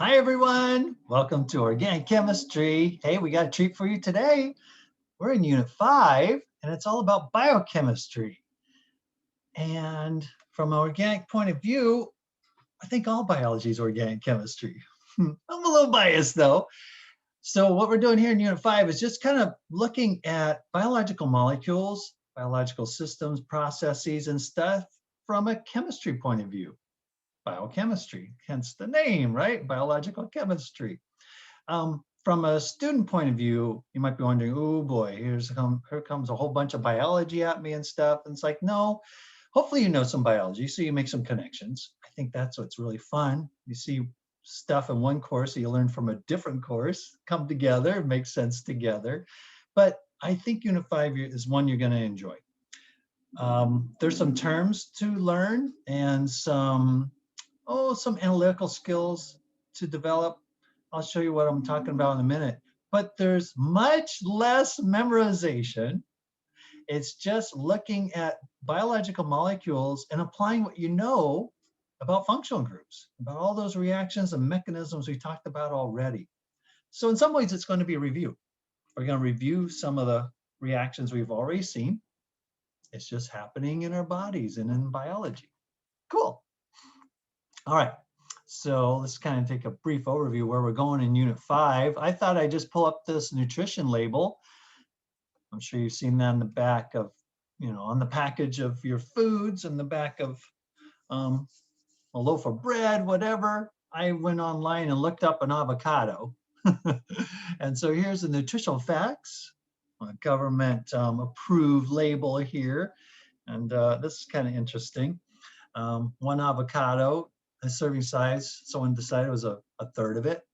Hi, everyone. Welcome to Organic Chemistry. Hey, we got a treat for you today. We're in Unit 5, and it's all about biochemistry. And from an organic point of view, I think all biology is organic chemistry. I'm a little biased, though. So what we're doing here in Unit 5 is just kind of looking at biological molecules, biological systems, processes, and stuff from a chemistry point of view. Biochemistry, hence the name, right? Biological chemistry. From a student point of view, you might be wondering, oh boy, here comes a whole bunch of biology at me and stuff. And it's like, no, hopefully you know some biology, so you make some connections. I think that's what's really fun. You see stuff in one course that you learn from a different course come together, make sense together. But I think Unit 5 is one you're going to enjoy. There's some terms to learn and some analytical skills to develop. I'll show you what I'm talking about in a minute. But there's much less memorization. It's just looking at biological molecules and applying what you know about functional groups, about all those reactions and mechanisms we talked about already. So in some ways, it's going to be a review. We're going to review some of the reactions we've already seen. It's just happening in our bodies and in biology. Cool. All right, so let's kind of take a brief overview where we're going in Unit 5. I thought I'd just pull up this nutrition label. I'm sure you've seen that on the back of, on the package of your foods, and the back of a loaf of bread, whatever. I went online and looked up an avocado. And so here's the Nutritional Facts, a government approved label here. And this is kind of interesting. One avocado, a serving size, someone decided was a third of it.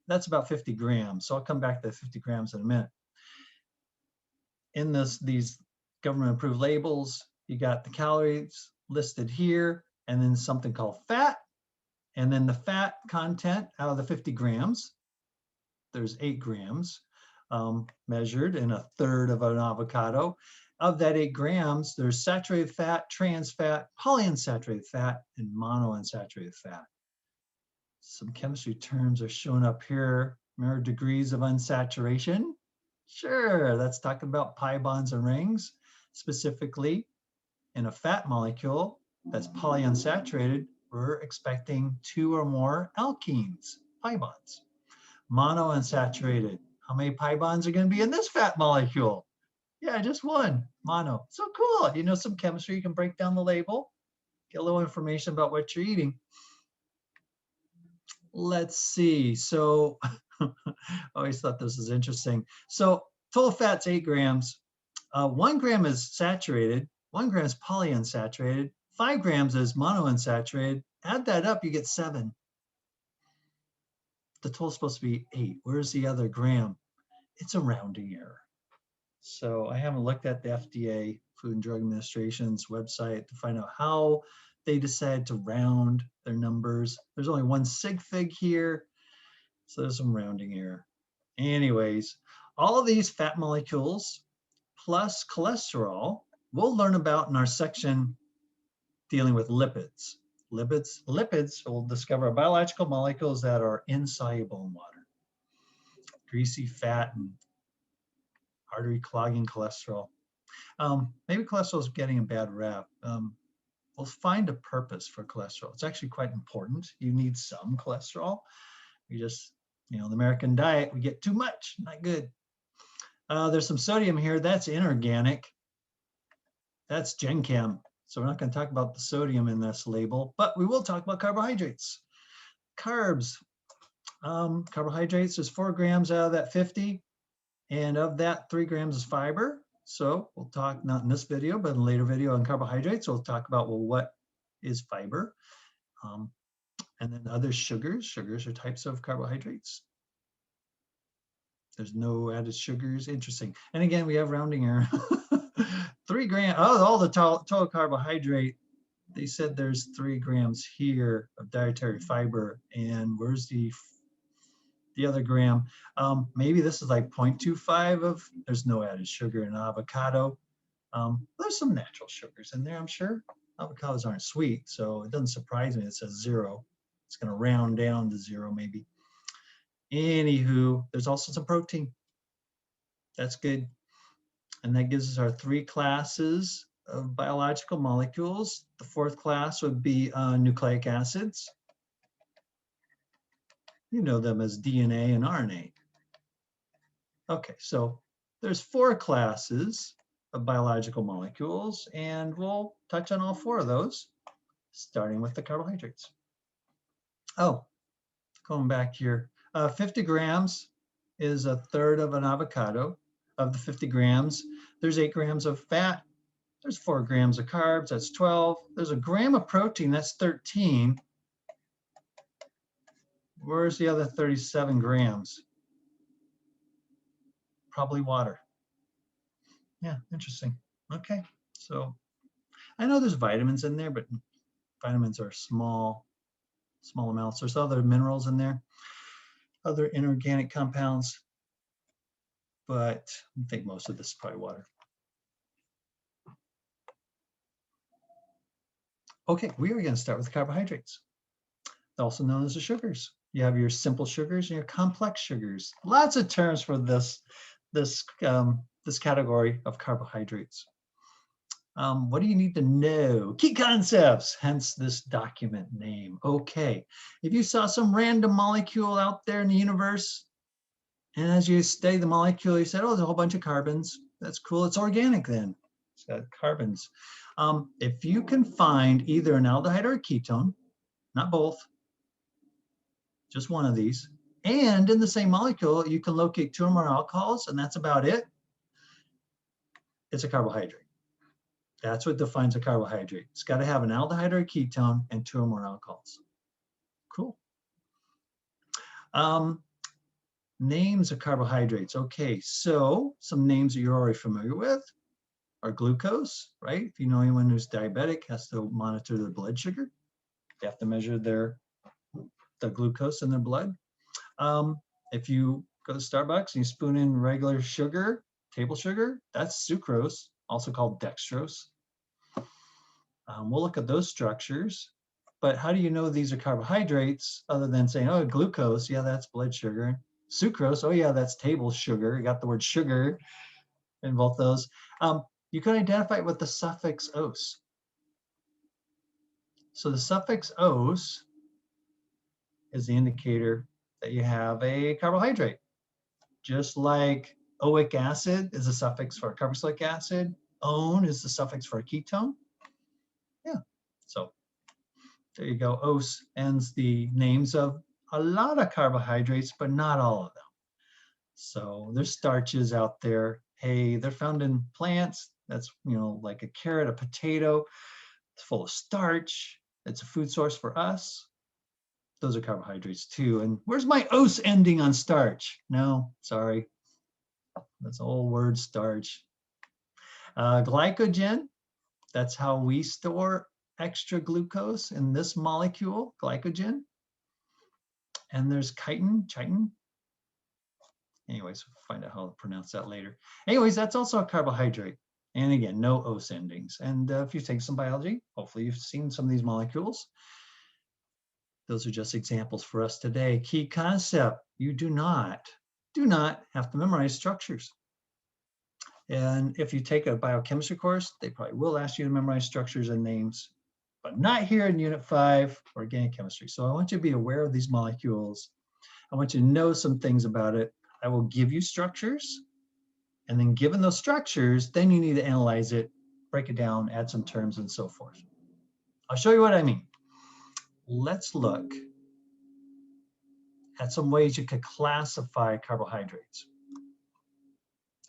That's about 50 grams. So I'll come back to the 50 grams in a minute. In these government approved labels, you got the calories listed here, and then something called fat. And then the fat content out of the 50 grams, there's 8 grams measured in a third of an avocado. Of that 8 grams, there's saturated fat, trans fat, polyunsaturated fat, and monounsaturated fat. Some chemistry terms are showing up here. Remember degrees of unsaturation? Sure, that's talking about pi bonds and rings. Specifically, in a fat molecule that's polyunsaturated, we're expecting 2 or more alkenes, pi bonds. Monounsaturated, how many pi bonds are going to be in this fat molecule? Yeah, just one, mono. So cool. You know some chemistry, you can break down the label, get a little information about what you're eating. Let's see. So I always thought this was interesting. So total fat's 8 grams. 1 gram is saturated. 1 gram is polyunsaturated. 5 grams is monounsaturated. Add that up, you get 7. The total's supposed to be 8. Where's the other gram? It's a rounding error. So I haven't looked at the FDA, Food and Drug Administration's website to find out how they decide to round their numbers. There's only 1 sig fig here, so there's some rounding error. Anyways, all of these fat molecules plus cholesterol we'll learn about in our section dealing with lipids. Lipids will discover biological molecules that are insoluble in water. Greasy fat and artery clogging cholesterol. Maybe cholesterol is getting a bad rap. We'll find a purpose for cholesterol. It's actually quite important. You need some cholesterol. We just, the American diet, we get too much, not good. There's some sodium here. That's inorganic. That's Gen Chem. So we're not going to talk about the sodium in this label, but we will talk about carbohydrates. Carbs. Carbohydrates, there's 4 grams out of that 50. And of that, 3 grams is fiber. So we'll talk, not in this video, but in a later video on carbohydrates, we'll talk about, well, what is fiber? And then other sugars. Sugars are types of carbohydrates. There's no added sugars. Interesting. And again, we have rounding error. 3 grams, all the total carbohydrate, they said there's 3 grams here of dietary fiber. And where's the other gram? Maybe this is like 0.25 of, there's no added sugar in avocado. There's some natural sugars in there, I'm sure. Avocados aren't sweet, so it doesn't surprise me it says 0. It's going to round down to 0 maybe. Anywho, there's also some protein. That's good. And that gives us our 3 classes of biological molecules. The 4th class would be nucleic acids. You know them as DNA and RNA. Okay, so there's 4 classes of biological molecules, and we'll touch on all 4 of those, starting with the carbohydrates. Oh, going back here, 50 grams is 1/3 of an avocado. Of the 50 grams, there's 8 grams of fat. There's 4 grams of carbs, that's 12. There's a gram of protein, that's 13. Where's the other 37 grams? Probably water. Yeah, interesting. Okay, so I know there's vitamins in there, but vitamins are small amounts. There's other minerals in there, other inorganic compounds, but I think most of this is probably water. Okay, we are going to start with carbohydrates, also known as the sugars. You have your simple sugars and your complex sugars. Lots of terms for this category of carbohydrates. What do you need to know? Key concepts, hence this document name. Okay, if you saw some random molecule out there in the universe, and as you study the molecule, you said, oh, there's a whole bunch of carbons. That's cool. It's organic then. It's got carbons. If you can find either an aldehyde or a ketone, not both, just one of these, and in the same molecule, you can locate 2 or more alcohols, and that's about it, it's a carbohydrate. That's what defines a carbohydrate. It's got to have an aldehyde or a ketone and 2 or more alcohols. Cool. Names of carbohydrates. Okay, so some names that you're already familiar with are glucose, right? If you know anyone who's diabetic, has to monitor their blood sugar. They have to measure the glucose in their blood. If you go to Starbucks and you spoon in regular sugar, table sugar, that's sucrose, also called dextrose. We'll look at those structures, but how do you know these are carbohydrates other than saying, oh, glucose, yeah, that's blood sugar. Sucrose, oh yeah, that's table sugar. You got the word sugar in both those. You can identify it with the suffix "-ose". So the suffix "-ose" is the indicator that you have a carbohydrate. Just like oic acid is a suffix for a carboxylic acid, -one is the suffix for a ketone. Yeah, so there you go. Ose ends the names of a lot of carbohydrates, but not all of them. So there's starches out there. Hey, they're found in plants. That's, like a carrot, a potato. It's full of starch. It's a food source for us. Those are carbohydrates too. And where's my ose ending on starch? No, sorry. That's the old word, starch. Glycogen, that's how we store extra glucose in this molecule, glycogen. And there's chitin. Anyways, we'll find out how to pronounce that later. Anyways, that's also a carbohydrate. And again, no ose endings. And if you take some biology, hopefully you've seen some of these molecules. Those are just examples for us today. Key concept, you do not have to memorize structures. And if you take a biochemistry course, they probably will ask you to memorize structures and names, but not here in Unit 5, organic chemistry. So I want you to be aware of these molecules. I want you to know some things about it. I will give you structures, and then given those structures, then you need to analyze it, break it down, add some terms, and so forth. I'll show you what I mean. Let's look at some ways you could classify carbohydrates.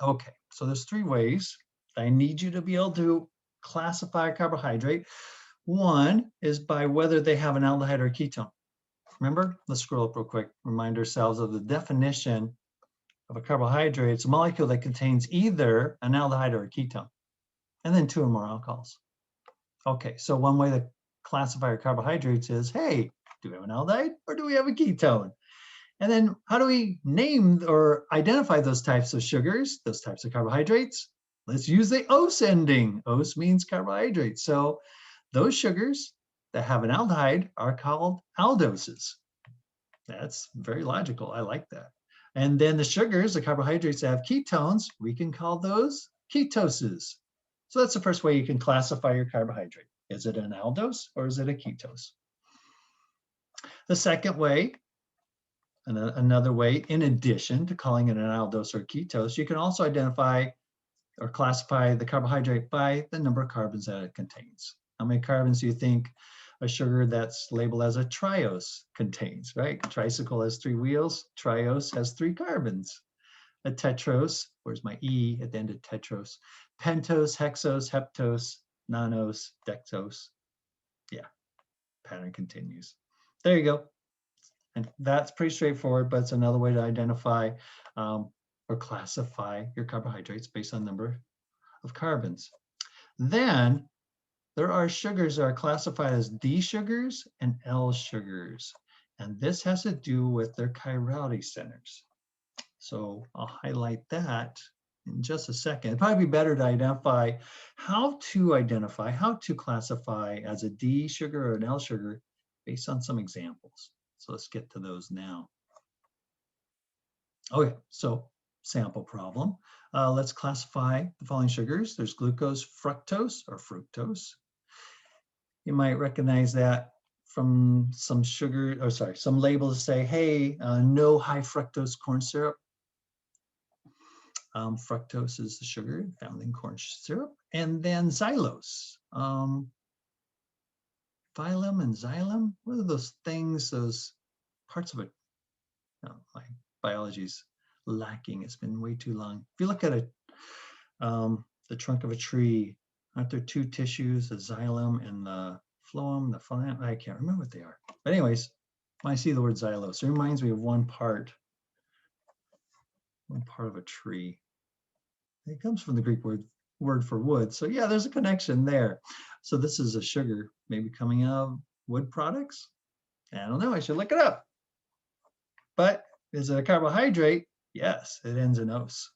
Okay, so there's 3 ways I need you to be able to classify a carbohydrate. One is by whether they have an aldehyde or a ketone. Remember, let's scroll up real quick, remind ourselves of the definition of a carbohydrate. It's a molecule that contains either an aldehyde or a ketone, and then 2 or more alcohols. Okay, so one way to classify our carbohydrates is, hey, do we have an aldehyde or do we have a ketone? And then how do we name or identify those types of sugars, those types of carbohydrates? Let's use the ose ending. Ose means carbohydrate. So those sugars that have an aldehyde are called aldoses. That's very logical. I like that. And then the sugars, the carbohydrates that have ketones, we can call those ketoses. So that's the first way you can classify your carbohydrate. Is it an aldose or is it a ketose? The second way, another way, in addition to calling it an aldose or ketose, you can also identify or classify the carbohydrate by the number of carbons that it contains. How many carbons do you think a sugar that's labeled as a triose contains, right? Tricycle has 3 wheels, triose has 3 carbons. A tetrose, where's my E at the end of tetrose? Pentose, hexose, heptose, nonose, dectose. Yeah, pattern continues. There you go. And that's pretty straightforward, but it's another way to identify or classify your carbohydrates based on number of carbons. Then there are sugars that are classified as D sugars and L sugars. And this has to do with their chirality centers. So I'll highlight that in just a second. It'd probably be better to identify how to classify as a D sugar or an L sugar based on some examples. So let's get to those now. Okay, so sample problem. Let's classify the following sugars. There's glucose, fructose, or fructose. You might recognize that from some some labels say, hey, no high fructose corn syrup. Fructose is the sugar found in corn syrup. And then xylose. Phylum and xylem, what are those things, those parts of it? Oh, my biology's lacking. It's been way too long. If you look at the trunk of a tree, aren't there 2 tissues, the xylem and the phloem, the phloem? I can't remember what they are. But anyways, when I see the word xylose, it reminds me of one part of a tree. It comes from the Greek word for wood. So yeah, there's a connection there. So this is a sugar maybe coming out of wood products. I don't know, I should look it up. But is it a carbohydrate? Yes, it ends in ose.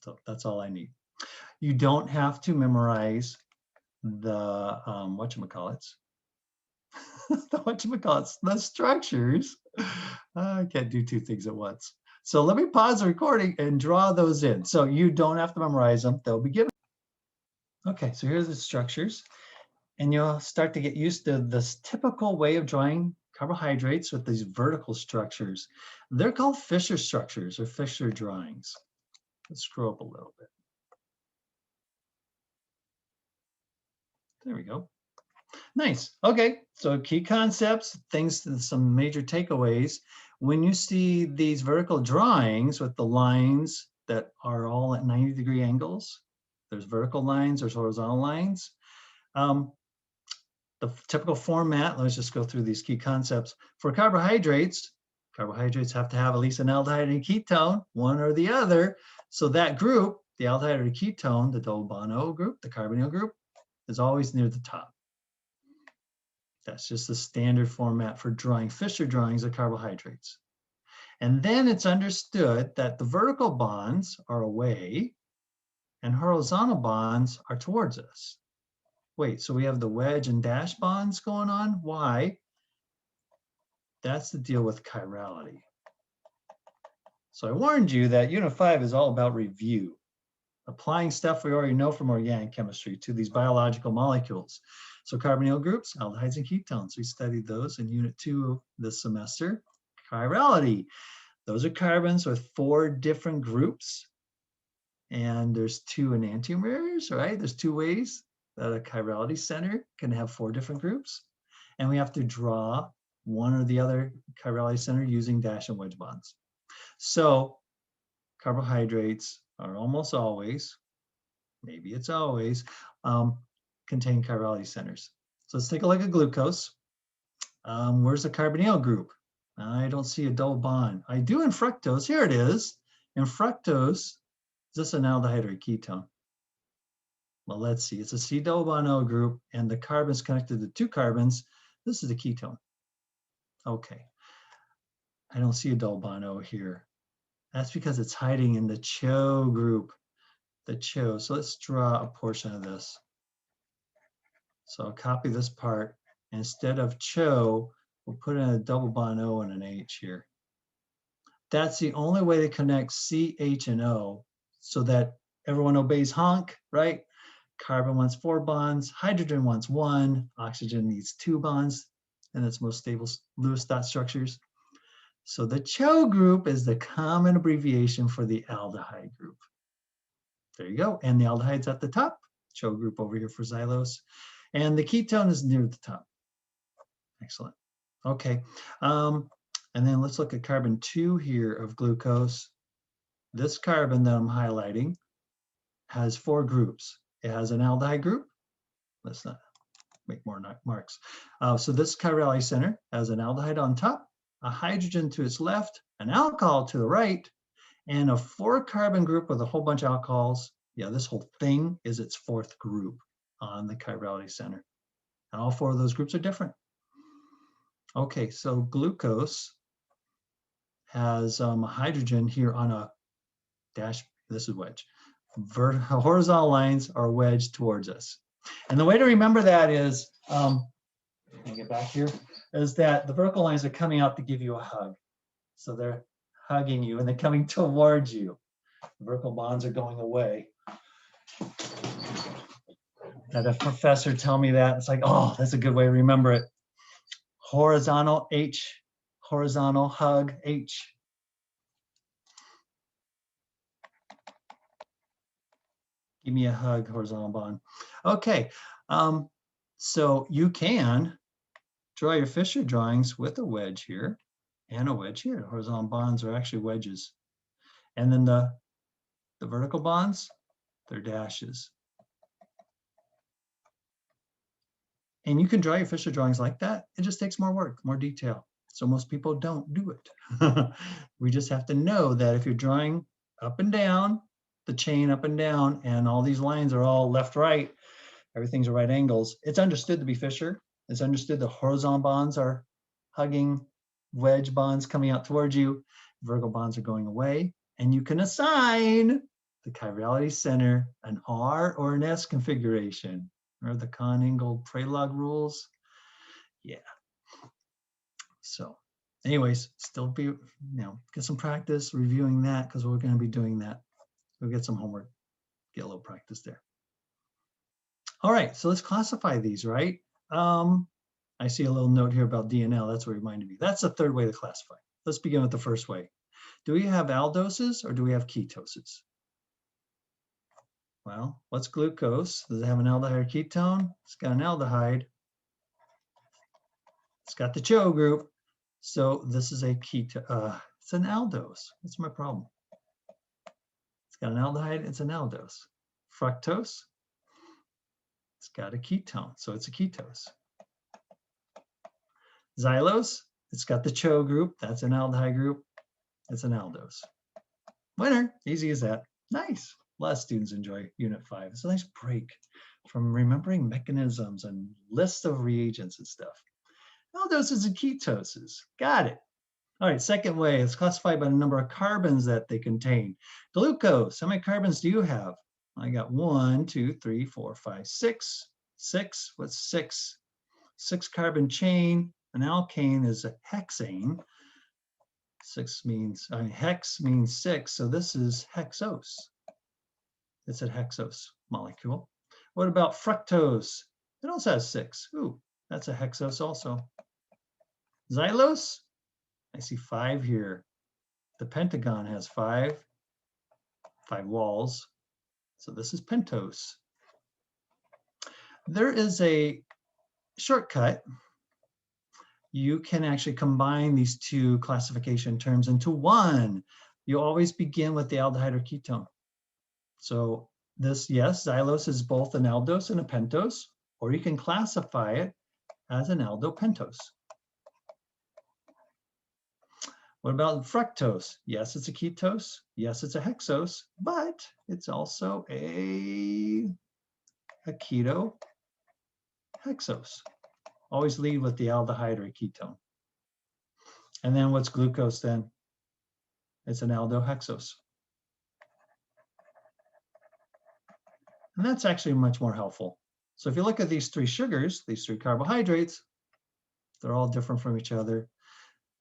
So that's all I need. You don't have to memorize the whatchamacallits. The structures. I can't do 2 things at once. So let me pause the recording and draw those in. So you don't have to memorize them. They'll be given. Okay, so here's the structures. And you'll start to get used to this typical way of drawing carbohydrates with these vertical structures. They're called Fisher structures or Fisher drawings. Let's scroll up a little bit. There we go. Nice. Okay, so key concepts, some major takeaways. When you see these vertical drawings with the lines that are all at 90-degree angles, there's vertical lines, there's horizontal lines. The typical format, let's just go through these key concepts. For carbohydrates have to have at least an aldehyde and a ketone, one or the other. So that group, the aldehyde or the ketone, the double bond O group, the carbonyl group, is always near the top. That's just the standard format for drawing Fisher drawings of carbohydrates. And then it's understood that the vertical bonds are away and horizontal bonds are towards us. Wait, so we have the wedge and dash bonds going on? Why? That's the deal with chirality. So I warned you that Unit 5 is all about review, applying stuff we already know from organic chemistry to these biological molecules. So carbonyl groups, aldehydes and ketones, we studied those in Unit 2 this semester. Chirality, those are carbons with 4 different groups. And there's 2 enantiomers, right? There's 2 ways that a chirality center can have 4 different groups. And we have to draw one or the other chirality center using dash and wedge bonds. So carbohydrates are almost always, maybe it's always, contain chirality centers. So let's take a look at glucose. Where's the carbonyl group? I don't see a double bond. I do in fructose. Here it is. In fructose, is this an aldehyde or a ketone? Well, let's see. It's a C double bond O group, and the carbon's connected to 2 carbons. This is a ketone. Okay. I don't see a double bond O here. That's because it's hiding in the CHO group. The CHO. So let's draw a portion of this. So I'll copy this part Instead of CHO, we'll put in a double bond O and an H here. That's the only way to connect C, H, and O so that everyone obeys honk, right? Carbon wants 4 bonds, hydrogen wants 1, oxygen needs 2 bonds in its most stable Lewis dot structures. So the CHO group is the common abbreviation for the aldehyde group. There you go. And the aldehyde's at the top. CHO group over here for xylose. And the ketone is near the top. Excellent. Okay. And then let's look at carbon 2 here of glucose. This carbon that I'm highlighting has 4 groups. It has an aldehyde group. Let's not make more marks. So this chirality center has an aldehyde on top, a hydrogen to its left, an alcohol to the right, and a 4-carbon group with a whole bunch of alcohols. Yeah, this whole thing is its 4th group on the chirality center. And all 4 of those groups are different. Okay, so glucose has a hydrogen here on a dash, this is wedge. Horizontal lines are wedged towards us. And the way to remember that is, let me get back here, is that the vertical lines are coming out to give you a hug. So they're hugging you and they're coming towards you. The vertical bonds are going away. Had a professor tell me that. It's like, oh, that's a good way to remember it. Horizontal H, horizontal hug H. Give me a hug, horizontal bond. Okay, so you can draw your Fisher drawings with a wedge here and a wedge here. Horizontal bonds are actually wedges. And then the vertical bonds, they're dashes. And you can draw your Fisher drawings like that. It just takes more work, more detail. So most people don't do it. We just have to know that if you're drawing up and down, the chain up and down, and all these lines are all left, right, everything's at right angles, it's understood to be Fisher. It's understood the horizontal bonds are hugging, wedge bonds coming out towards you, vertical bonds are going away, and you can assign the chirality center an R or an S configuration. Remember the Kahn-Ingold-Prelog rules? Yeah. So anyways, still be, get some practice reviewing that because we're going to be doing that. We'll get some homework, get a little practice there. All right, so let's classify these, right? I see a little note here about DNL. That's what reminded me. That's the 3rd way to classify. Let's begin with the first way. Do we have aldoses or do we have ketoses? Well, what's glucose? Does it have an aldehyde or ketone? It's got an aldehyde. It's got the CHO group. So this is a ketone. It's an aldose. That's my problem. It's got an aldehyde. It's an aldose. Fructose. It's got a ketone. So it's a ketose. Xylose. It's got the CHO group. That's an aldehyde group. It's an aldose. Winner. Easy as that. Nice. A lot of students enjoy Unit 5. It's a nice break from remembering mechanisms and lists of reagents and stuff. Aldoses and ketoses. Got it. All right, second way, it's classified by the number of carbons that they contain. Glucose, how many carbons do you have? I got 1, 2, 3, 4, 5, 6. 6, what's 6? 6-carbon chain. An alkane is a hexane. 6 means, hex means 6, so this is hexose. It's a hexose molecule. What about fructose? It also has 6. Ooh, that's a hexose also. Xylose, I see 5 here. The pentagon has 5 walls. So this is pentose. There is a shortcut. You can actually combine these 2 classification terms into one. You always begin with the aldehyde or ketone. So this, yes, xylose is both an aldose and a pentose, or you can classify it as an aldopentose. What about fructose? Yes, it's a ketose. Yes, it's a hexose, but it's also a keto hexose. Always lead with the aldehyde or a ketone. And then what's glucose then? It's an aldohexose. And that's actually much more helpful. So if you look at these 3 sugars, these 3 carbohydrates, They're all different from each other.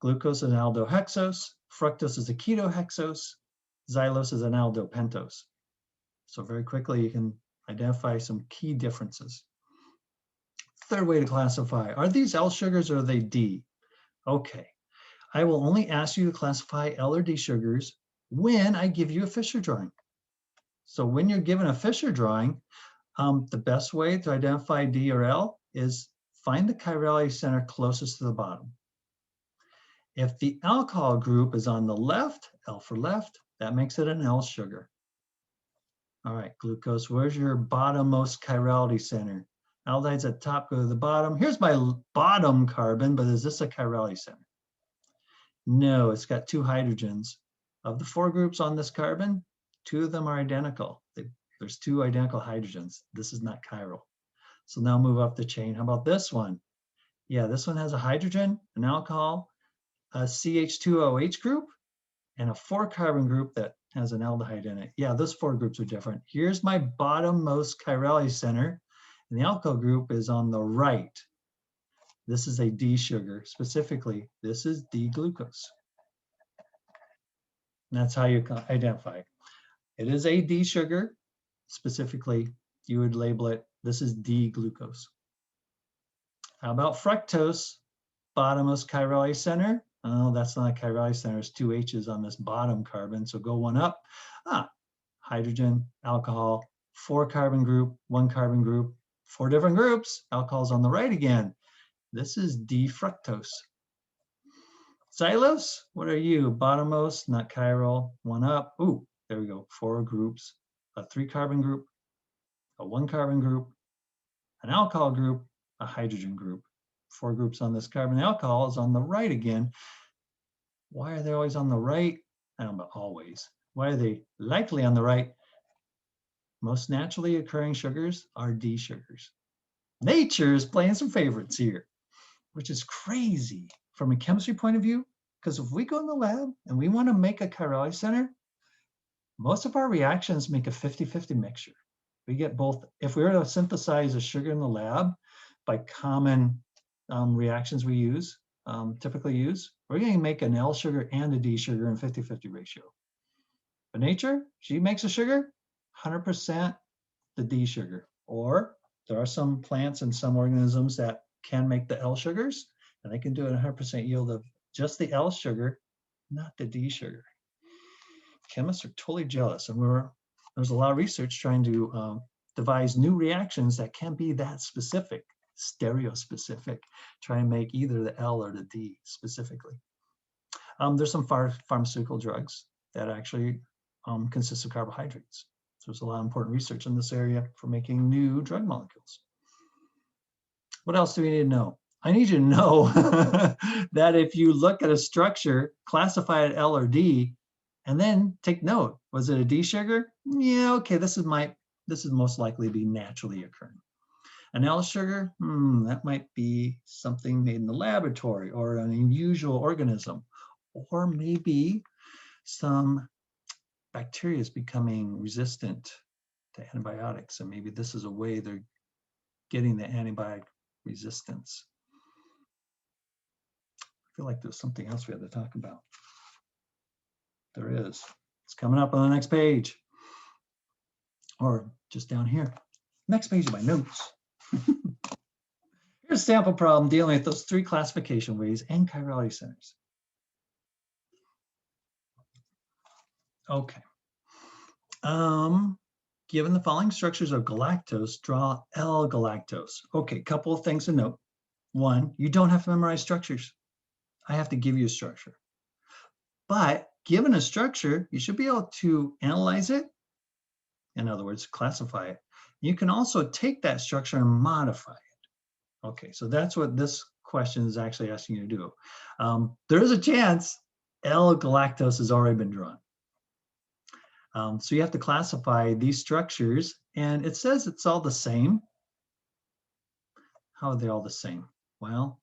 Glucose is an aldohexose, fructose is a ketohexose, xylose is an aldopentose. So very quickly you can identify some key differences. Third way to classify, are these L sugars or are they D? Okay, I will only ask you to classify L or D sugars when I give you a Fisher drawing. So when you're given a Fisher drawing, the best way to identify D or L is find the chirality center closest to the bottom. If the alcohol group is on the left, L for left, that makes it an L sugar. All right, glucose, where's your bottommost chirality center? Aldehydes at top, go to the bottom. Here's my bottom carbon, but is this a chirality center? No, it's got 2 hydrogens. Of the 4 groups on this carbon, 2 of them are identical. There's 2 identical hydrogens. This is not chiral. So now move up the chain. How about this one? Yeah, this one has a hydrogen, an alcohol, a CH2OH group, and a 4-carbon group that has an aldehyde in it. Yeah, those 4 groups are different. Here's my bottommost chirality center, and the alcohol group is on the right. This is a D sugar. Specifically, this is D-glucose. And that's how you identify it. It is a D sugar. Specifically, you would label it, this is D-glucose. How about fructose? Bottommost chirality center. Oh, that's not a chirality center. There's 2 H's on this bottom carbon, so go one up. Hydrogen, alcohol, 4-carbon group, 1-carbon group, 4 different groups. Alcohol's on the right again. This is D-fructose. Xylose, what are you? Bottommost, not chiral, 1 up. Ooh, there we go, 4 groups. A 3-carbon group, a 1-carbon group, an alcohol group, a hydrogen group. 4 groups on this carbon. The alcohol is on the right again. Why are they always on the right? I don't know, always. Why are they likely on the right? Most naturally occurring sugars are D sugars. Nature is playing some favorites here, which is crazy from a chemistry point of view, because if we go in the lab and we want to make a chirality center, most of our reactions make a 50-50 mixture. We get both. If we were to synthesize a sugar in the lab by common reactions we use, typically use, we're going to make an L sugar and a D sugar in 50-50 ratio. But nature, she makes a sugar, 100% the D sugar. Or there are some plants and some organisms that can make the L sugars, and they can do it 100% yield of just the L sugar, not the D sugar. Chemists are totally jealous, and there's a lot of research trying to devise new reactions that can be that specific, stereospecific, try and make either the L or the D specifically. There's some pharmaceutical drugs that actually consist of carbohydrates. So there's a lot of important research in this area for making new drug molecules. What else do we need to know? I need you to know that if you look at a structure, classify it L or D, and then take note, was it a D sugar? Yeah, okay, this is most likely to be naturally occurring. An L sugar, that might be something made in the laboratory or an unusual organism, or maybe some bacteria is becoming resistant to antibiotics, and maybe this is a way they're getting the antibiotic resistance. I feel like there's something else we have to talk about. There is. It's coming up on the next page, or just down here. Next page of my notes. Here's a sample problem dealing with those 3 classification ways and chirality centers. Okay. Given the following structures of galactose, draw L-galactose. Okay, couple of things to note. 1, you don't have to memorize structures. I have to give you a structure. But given a structure, you should be able to analyze it. In other words, classify it. You can also take that structure and modify it. Okay, so that's what this question is actually asking you to do. There is a chance L-galactose has already been drawn. So you have to classify these structures, and it says it's all the same. How are they all the same? Well,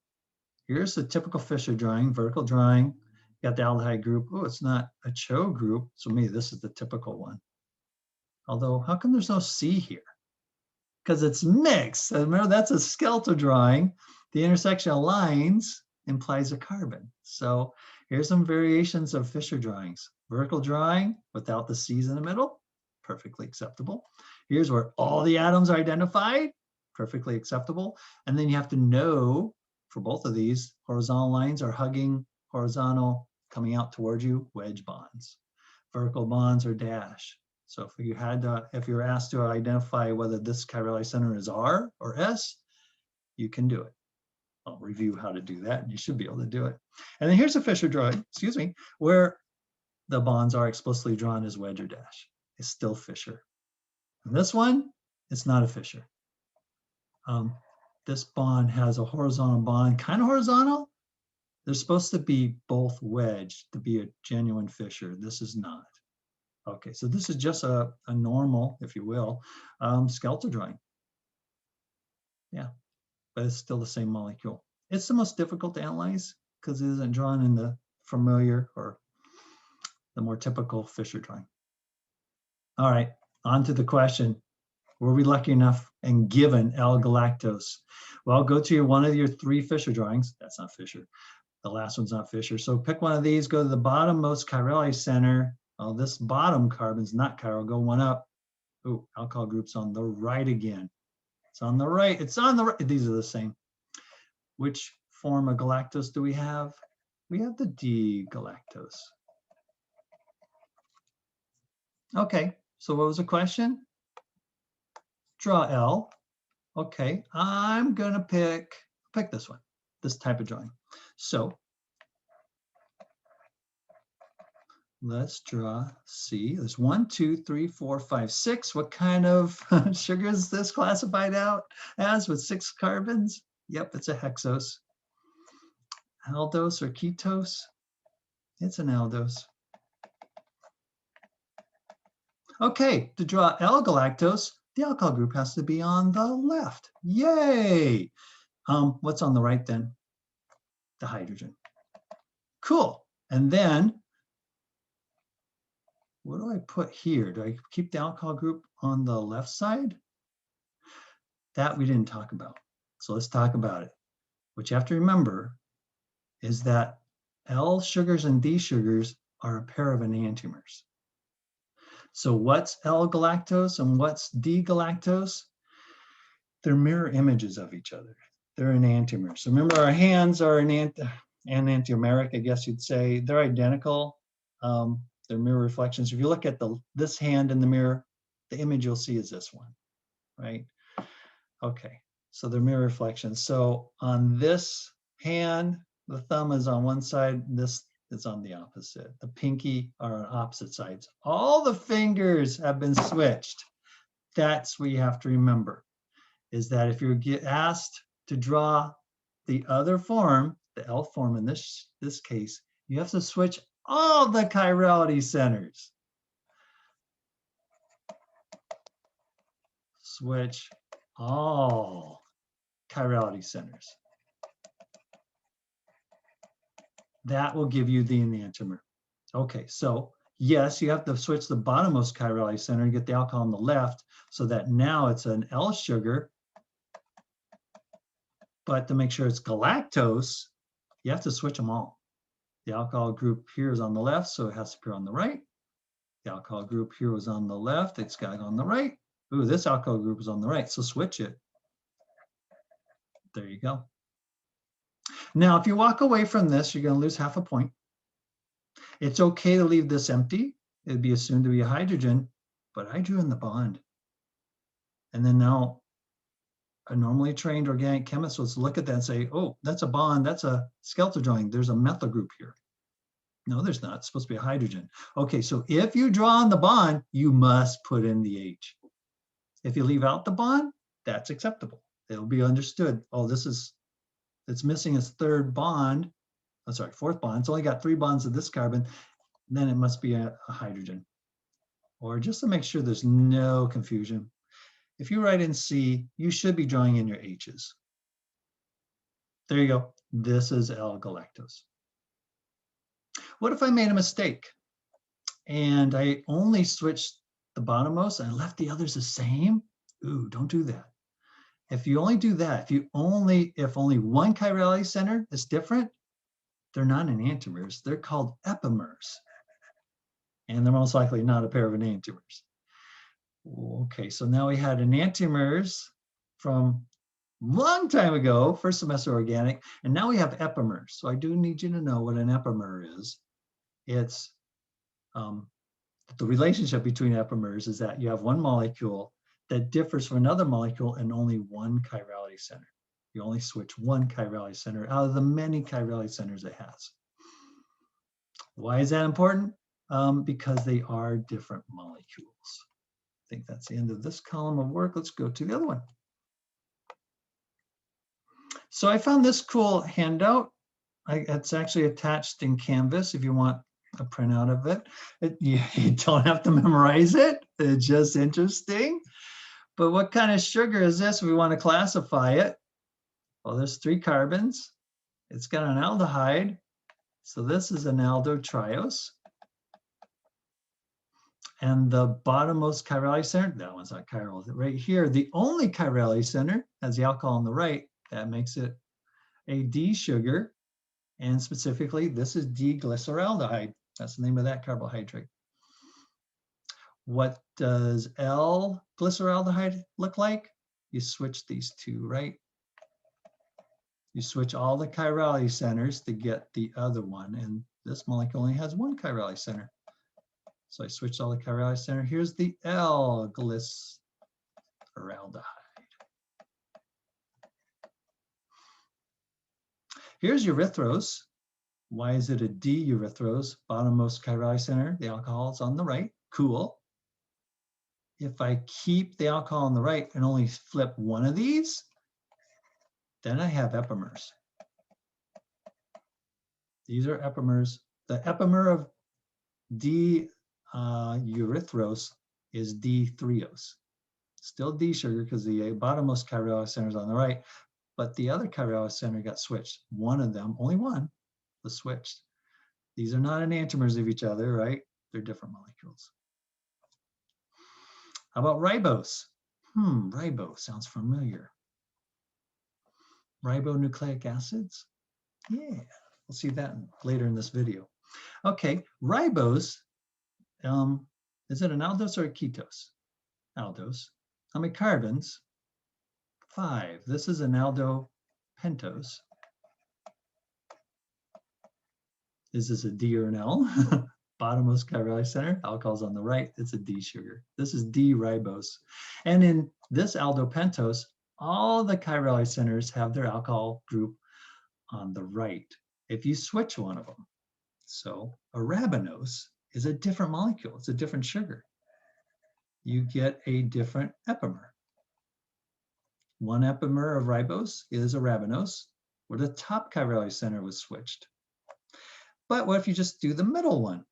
here's the typical Fisher drawing, vertical drawing. You got the aldehyde group. Oh, it's not a CHO group, so maybe this is the typical one. Although, how come there's no C here? Because it's mixed. Remember, that's a skeletal drawing. The intersection of lines implies a carbon. So here's some variations of Fisher drawings. Vertical drawing without the C's in the middle, perfectly acceptable. Here's where all the atoms are identified, perfectly acceptable. And then you have to know for both of these, horizontal lines are hugging horizontal, coming out towards you, wedge bonds. Vertical bonds are dash. So if you were asked to identify whether this chiral center is R or S, you can do it. I'll review how to do that, and you should be able to do it. And then here's a Fisher drawing, where the bonds are explicitly drawn as wedge or dash. It's still Fisher. And this one, it's not a Fisher. This bond has a horizontal bond, kind of horizontal. They're supposed to be both wedged to be a genuine Fisher. This is not. Okay, so this is just a normal, if you will, skeletal drawing. Yeah, but it's still the same molecule. It's the most difficult to analyze because it isn't drawn in the familiar or the more typical Fisher drawing. All right, on to the question. Were we lucky enough and given L-galactose? Well, go to one of your 3 Fisher drawings. That's not Fisher. The last one's not Fisher. So pick one of these, go to the bottommost chirally center. Well, this bottom carbon's not chiral. Go one up. Oh, alcohol group's on the right again. It's on the right. It's on the right. These are the same. Which form of galactose do we have? We have the D-galactose. Okay, so what was the question? Draw L. Okay, I'm gonna pick this one, this type of drawing. So let's draw C. There's 1, 2, 3, 4, 5, 6. What kind of sugar is this classified out as with 6 carbons? Yep, it's a hexose. Aldose or ketose? It's an aldose. Okay, to draw L-galactose, the alcohol group has to be on the left. Yay! What's on the right then? The hydrogen. Cool. And then, what do I put here? Do I keep the alcohol group on the left side? That we didn't talk about. So let's talk about it. What you have to remember is that L sugars and D sugars are a pair of enantiomers. So what's L-galactose and what's D-galactose? They're mirror images of each other. They're enantiomers. So remember, our hands are enantiomeric, I guess you'd say. They're identical. They're mirror reflections. If you look at this hand in the mirror, the image you'll see is this one, right? Okay, so they're mirror reflections. So on this hand, the thumb is on one side, this is on the opposite. The pinky are on opposite sides. All the fingers have been switched. That's what you have to remember, is that if you get asked to draw the other form, the L form in this case, you have to switch all the chirality centers. Switch all chirality centers. That will give you the enantiomer. Okay, so yes, you have to switch the bottommost chirality center and get the alcohol on the left so that now it's an L sugar. But to make sure it's galactose, you have to switch them all. The alcohol group here is on the left, so it has to appear on the right. The alcohol group here was on the left, it's got it on the right. Ooh, this alcohol group is on the right, so switch it. There you go. Now, if you walk away from this, you're going to lose half a point. It's okay to leave this empty. It'd be assumed to be a hydrogen, but I drew in the bond. And then now, a normally trained organic chemist would look at that and say, oh, that's a bond, that's a skeletal drawing. There's a methyl group here. No, there's not. It's supposed to be a hydrogen. Okay, so if you draw on the bond, you must put in the H. If you leave out the bond, that's acceptable. It'll be understood. Oh, it's missing its third bond. Oh, sorry, fourth bond. It's only got 3 bonds of this carbon. Then it must be a hydrogen. Or just to make sure there's no confusion, if you write in C, you should be drawing in your H's. There you go. This is L-galactose. What if I made a mistake and I only switched the bottommost and I left the others the same? Ooh, don't do that. If you only do that, if only one chirality center is different, they're not enantiomers. They're called epimers. And they're most likely not a pair of enantiomers. Okay, so now we had enantiomers from long time ago, first semester organic, and now we have epimers. So I do need you to know what an epimer is. It's the relationship between epimers is that you have one molecule that differs from another molecule in only one chirality center. You only switch one chirality center out of the many chirality centers it has. Why is that important? Because they are different molecules. I think that's the end of this column of work. Let's go to the other one. So I found this cool handout. It's actually attached in Canvas if you want a printout of it. You don't have to memorize it. It's just interesting. But what kind of sugar is this? We want to classify it. Well, there's 3 carbons. It's got an aldehyde. So this is an aldotriose. And the bottommost chirality center, that one's not chiral. Right here, the only chirality center has the alcohol on the right. That makes it a D sugar. And specifically, this is D-glyceraldehyde. That's the name of that carbohydrate. What does L-glyceraldehyde look like? You switch these two, right? You switch all the chirality centers to get the other one. And this molecule only has one chirality center. So I switched all the chirality center. Here's the L-glyceraldehyde. Here's erythrose. Why is it a D-erythrose? Bottommost chirality center, the alcohol is on the right. Cool. If I keep the alcohol on the right and only flip one of these, then I have epimers. These are epimers. The epimer of D-erythrose is D-threose. Still D sugar because the bottommost chirality center is on the right, but the other chirality center got switched. One of them, only one, was switched. These are not enantiomers of each other, right? They're different molecules. How about ribose? Ribose sounds familiar. Ribonucleic acids? Yeah, we'll see that later in this video. Okay, ribose, is it an aldose or a ketose? Aldose. How many carbons? 5. This is an aldopentose. Is this a D or an L? Bottommost chirality center, alcohol's on the right, it's a D sugar. This is D-ribose. And in this aldopentose, all the chirality centers have their alcohol group on the right if you switch one of them. So arabinose is a different molecule, it's a different sugar. You get a different epimer. One epimer of ribose is arabinose, where the top chirality center was switched. But what if you just do the middle one?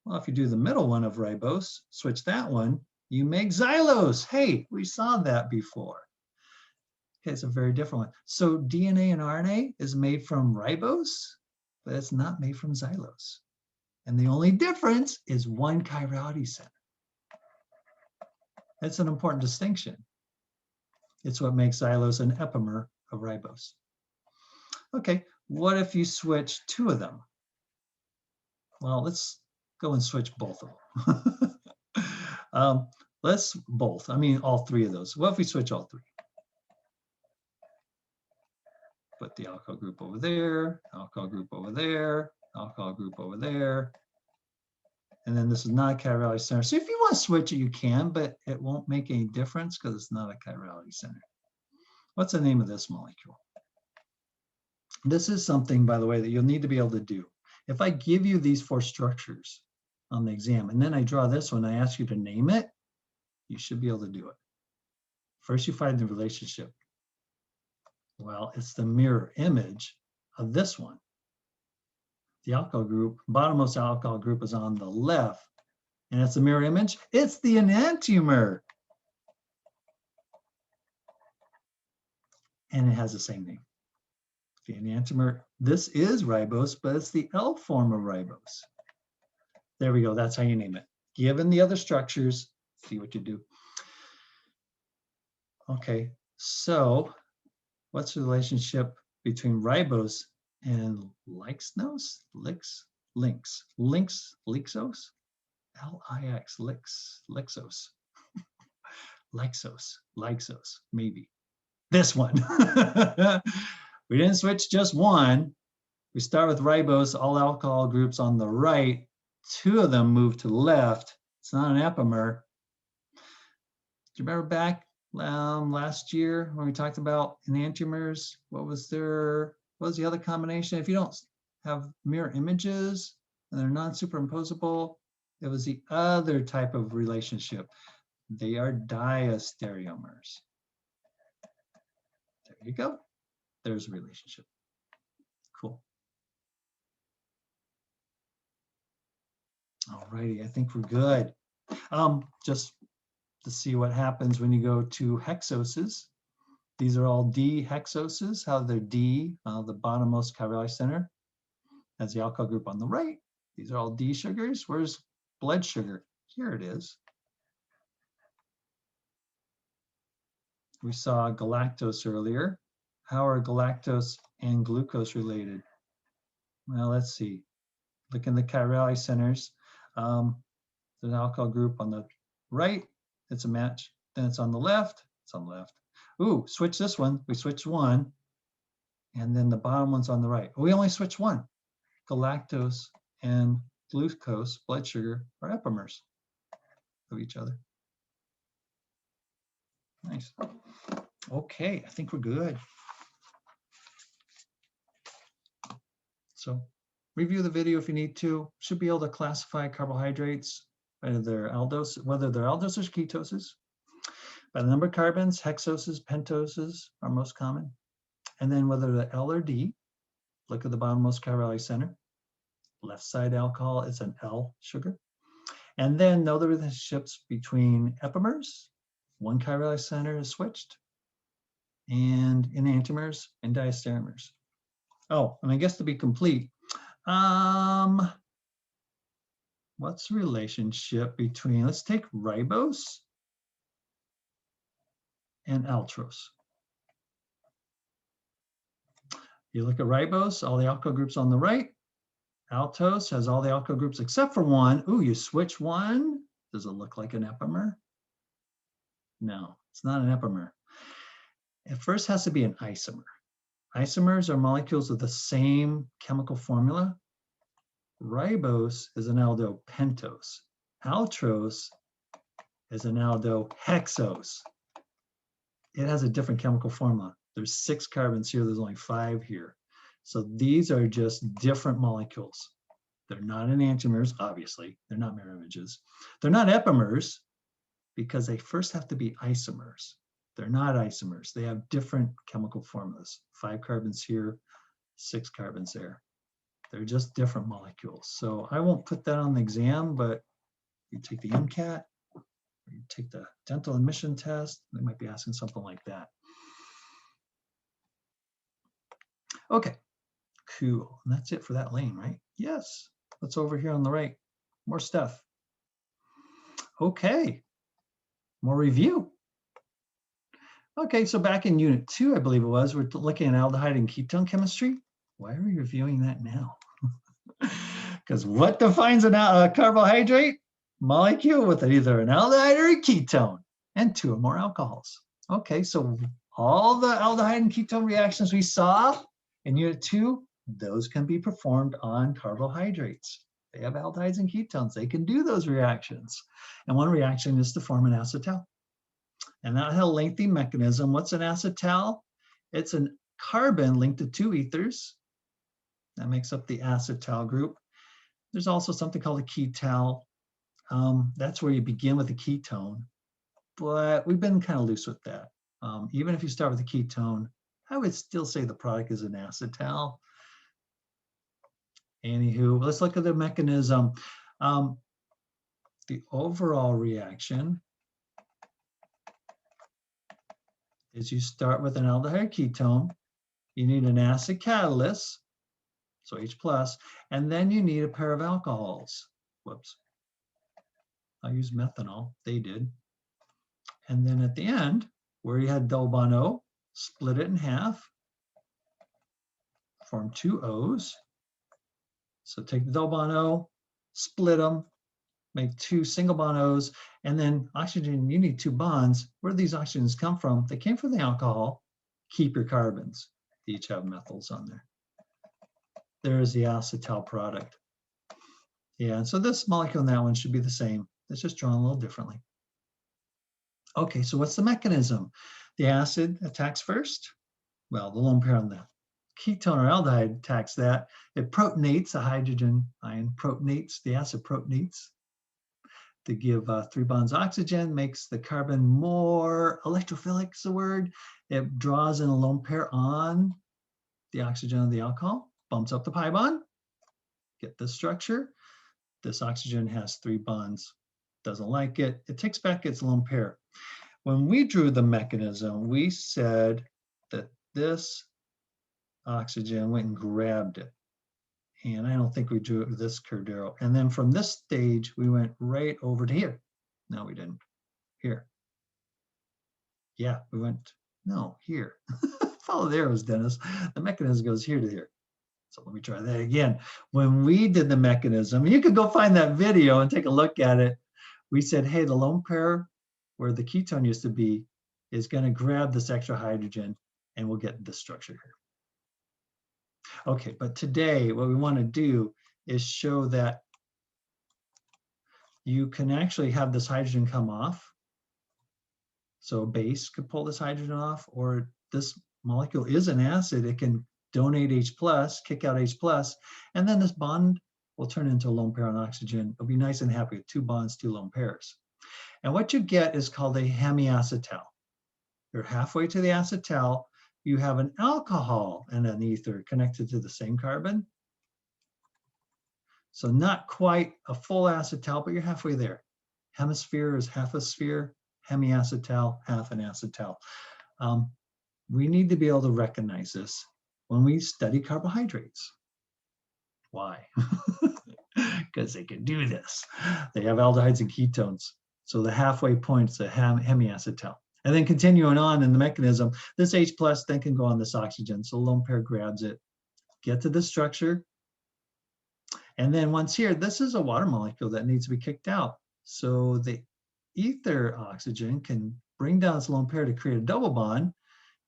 Well, if you do the middle one of ribose, switch that one, you make xylose. Hey, we saw that before. Okay, it's a very different one. So DNA and RNA is made from ribose, but it's not made from xylose. And the only difference is one chirality center. That's an important distinction. It's what makes xylose an epimer of ribose. Okay, what if you switch 2 of them? Well, let's go and switch both of them. All 3 of those. What if we switch all 3? Put the alcohol group over there, alcohol group over there, alcohol group over there. And then this is not a chirality center. So if you want to switch it, you can, but it won't make any difference because it's not a chirality center. What's the name of this molecule? This is something, by the way, that you'll need to be able to do. If I give you these 4 structures on the exam, and then I draw this one, I ask you to name it, you should be able to do it. First, you find the relationship. Well, it's the mirror image of this one. The alcohol group, bottommost alcohol group is on the left, and it's a mirror image. It's the enantiomer. And it has the same name. The enantiomer, this is ribose, but it's the L form of ribose. There we go, that's how you name it. Given the other structures, see what you do. Okay, so what's the relationship between ribose and lixose? Lixose? Lixose, Lixose, maybe. This one. We didn't switch just one. We start with ribose, all alcohol groups on the right. Two of them move to the left. It's not an epimer. Do you remember back last year when we talked about enantiomers? What was the other combination? If you don't have mirror images and they're non-superimposable, it was the other type of relationship. They are diastereomers. There you go. There's a relationship. Cool. All righty, I think we're good. Just to see what happens when you go to hexoses. These are all D hexoses. How they're D, the bottommost chiral center has the alcohol group on the right. These are all D sugars. Where's blood sugar? Here it is. We saw galactose earlier. How are galactose and glucose related? Well, let's see. Look in the chiral centers. There's an alcohol group on the right. It's a match. Then it's on the left. It's on the left. Ooh, switch this one. We switched one. And then the bottom one's on the right. We only switched one. Galactose and glucose, blood sugar, are epimers of each other. Nice. Okay, I think we're good. So review the video if you need to. Should be able to classify carbohydrates, whether they're aldoses or ketoses. By the number of carbons, hexoses, pentoses are most common. And then whether they're L or D, look at the bottommost chiral center. Left side alcohol is an L sugar. And then know the relationships between epimers, one chiral center is switched, and enantiomers and diastereomers. Oh, and I guess to be complete, what's the relationship between, let's take ribose and maltose. You look at ribose, all the alkyl groups on the right. Maltose has all the alkyl groups except for one. Ooh, you switch one. Does it look like an epimer? No, it's not an epimer. It first has to be an isomer. Isomers are molecules with the same chemical formula. Ribose is an aldopentose. Maltose is an aldohexose. It has a different chemical formula. There's 6 carbons here, there's only 5 here. So these are just different molecules. They're not enantiomers, obviously. They're not mirror images. They're not epimers because they first have to be isomers. They're not isomers. They have different chemical formulas. 5 carbons here, 6 carbons there. They're just different molecules. So I won't put that on the exam, but you take the MCAT, or you take the dental admission test, they might be asking something like that. Okay, cool. And that's it for that lane, right? Yes. What's over here on the right? More stuff. Okay, more review. Okay, so back in unit 2, I believe it was, we're looking at aldehyde and ketone chemistry. Why are we reviewing that now? Because what defines a carbohydrate? Molecule with either an aldehyde or a ketone and 2 or more alcohols. Okay, so all the aldehyde and ketone reactions we saw in unit 2, those can be performed on carbohydrates. They have aldehydes and ketones. They can do those reactions. And one reaction is to form an acetal. And that had a lengthy mechanism. What's an acetal? It's a carbon linked to 2 ethers. That makes up the acetal group. There's also something called a ketal. That's where you begin with a ketone. But we've been kind of loose with that. Even if you start with a ketone, I would still say the product is an acetal. Anywho, let's look at the mechanism. The overall reaction is you start with an aldehyde ketone. You need an acid catalyst, so H+, and then you need a pair of alcohols. Whoops. I used methanol, they did. And then at the end, where you had double bond O, split it in half, form two O's. So take the double bond O, split them, make two single bond O's, and then oxygen, you need two bonds. Where do these oxygens come from? They came from the alcohol. Keep your carbons. They each have methyls on there. There is the acetal product. Yeah, so this molecule and that one should be the same. It's just drawn a little differently. Okay, so what's the mechanism? The acid attacks first. Well, the lone pair on the ketone or aldehyde attacks that. It protonates, a hydrogen ion protonates, the acid protonates to give 3 bonds oxygen, makes the carbon more electrophilic is the word. It draws in a lone pair on the oxygen of the alcohol, bumps up the pi bond. Get this structure. This oxygen has 3 bonds. Doesn't like it. It takes back its lone pair. When we drew the mechanism, we said that this oxygen went and grabbed it. And I don't think we drew it with this curved arrow. And then from this stage, we went right over to here. No, we didn't. Here. Yeah, we went, no, here. Follow the arrows, Dennis. The mechanism goes here to here. So let me try that again. When we did the mechanism, you could go find that video and take a look at it. We said, hey, the lone pair where the ketone used to be is going to grab this extra hydrogen and we'll get this structure here. Okay, but today what we want to do is show that you can actually have this hydrogen come off. So a base could pull this hydrogen off, or this molecule is an acid. It can donate H+, kick out H+, and then this bond will turn into a lone pair on oxygen. It'll be nice and happy with 2 bonds, 2 lone pairs. And what you get is called a hemiacetal. You're halfway to the acetal. You have an alcohol and an ether connected to the same carbon. So not quite a full acetal, but you're halfway there. Hemisphere is half a sphere, hemiacetal, half an acetal. We need to be able to recognize this when we study carbohydrates. Why? Because they can do this. They have aldehydes and ketones. So the halfway point is a hemiacetal. And then continuing on in the mechanism, this H+ then can go on this oxygen. So the lone pair grabs it, get to the structure. And then once here, this is a water molecule that needs to be kicked out. So the ether oxygen can bring down its lone pair to create a double bond.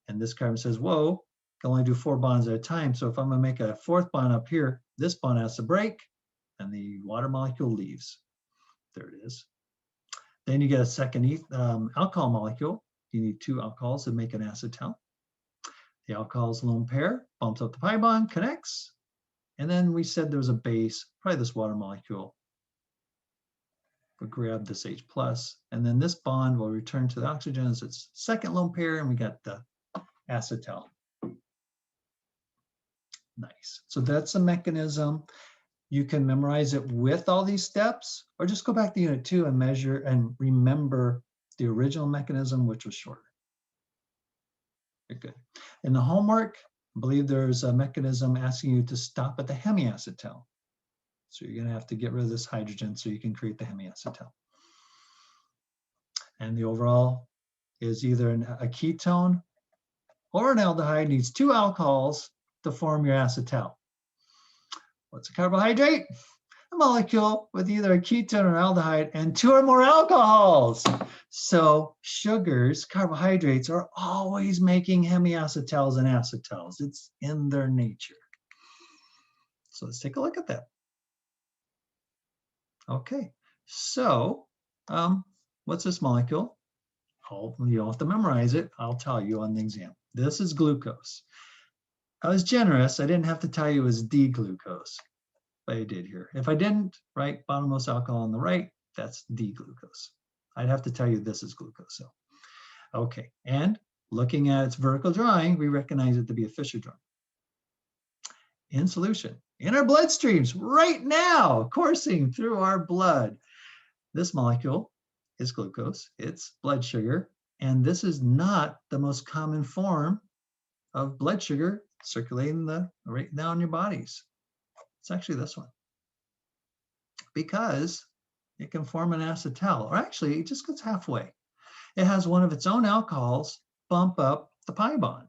And this carbon says, whoa, can only do 4 bonds at a time. So if I'm going to make a 4th bond up here, this bond has to break and the water molecule leaves. There it is. Then you get a second alcohol molecule. You need 2 alcohols to make an acetal. The alcohol's lone pair bumps up the pi bond, connects. And then we said there was a base, probably this water molecule. We'll grab this H+, and then this bond will return to the oxygen as its second lone pair, and we got the acetal. Nice. So that's the mechanism. You can memorize it with all these steps, or just go back to Unit 2 and measure and remember the original mechanism, which was shorter. Very good. In the homework, I believe there's a mechanism asking you to stop at the hemiacetal. So you're going to have to get rid of this hydrogen so you can create the hemiacetal. And the overall is either a ketone or an aldehyde needs 2 alcohols to form your acetal. What's a carbohydrate? A molecule with either a ketone or aldehyde and 2 or more alcohols. So sugars, carbohydrates, are always making hemiacetals and acetals. It's in their nature. So let's take a look at that. Okay, so what's this molecule? You don't have to memorize it. I'll tell you on the exam. This is glucose. I was generous. I didn't have to tell you it was D-glucose, but I did here. If I didn't, right, bottommost alcohol on the right, that's D-glucose. I'd have to tell you this is glucose. So, okay, and looking at its vertical drawing, we recognize it to be a Fischer drawing. In solution, in our bloodstreams right now, coursing through our blood. This molecule is glucose. It's blood sugar, and this is not the most common form of blood sugar circulating right now in your bodies. It's actually this one, because it can form an acetal, or actually it just goes halfway. It has one of its own alcohols bump up the pi bond.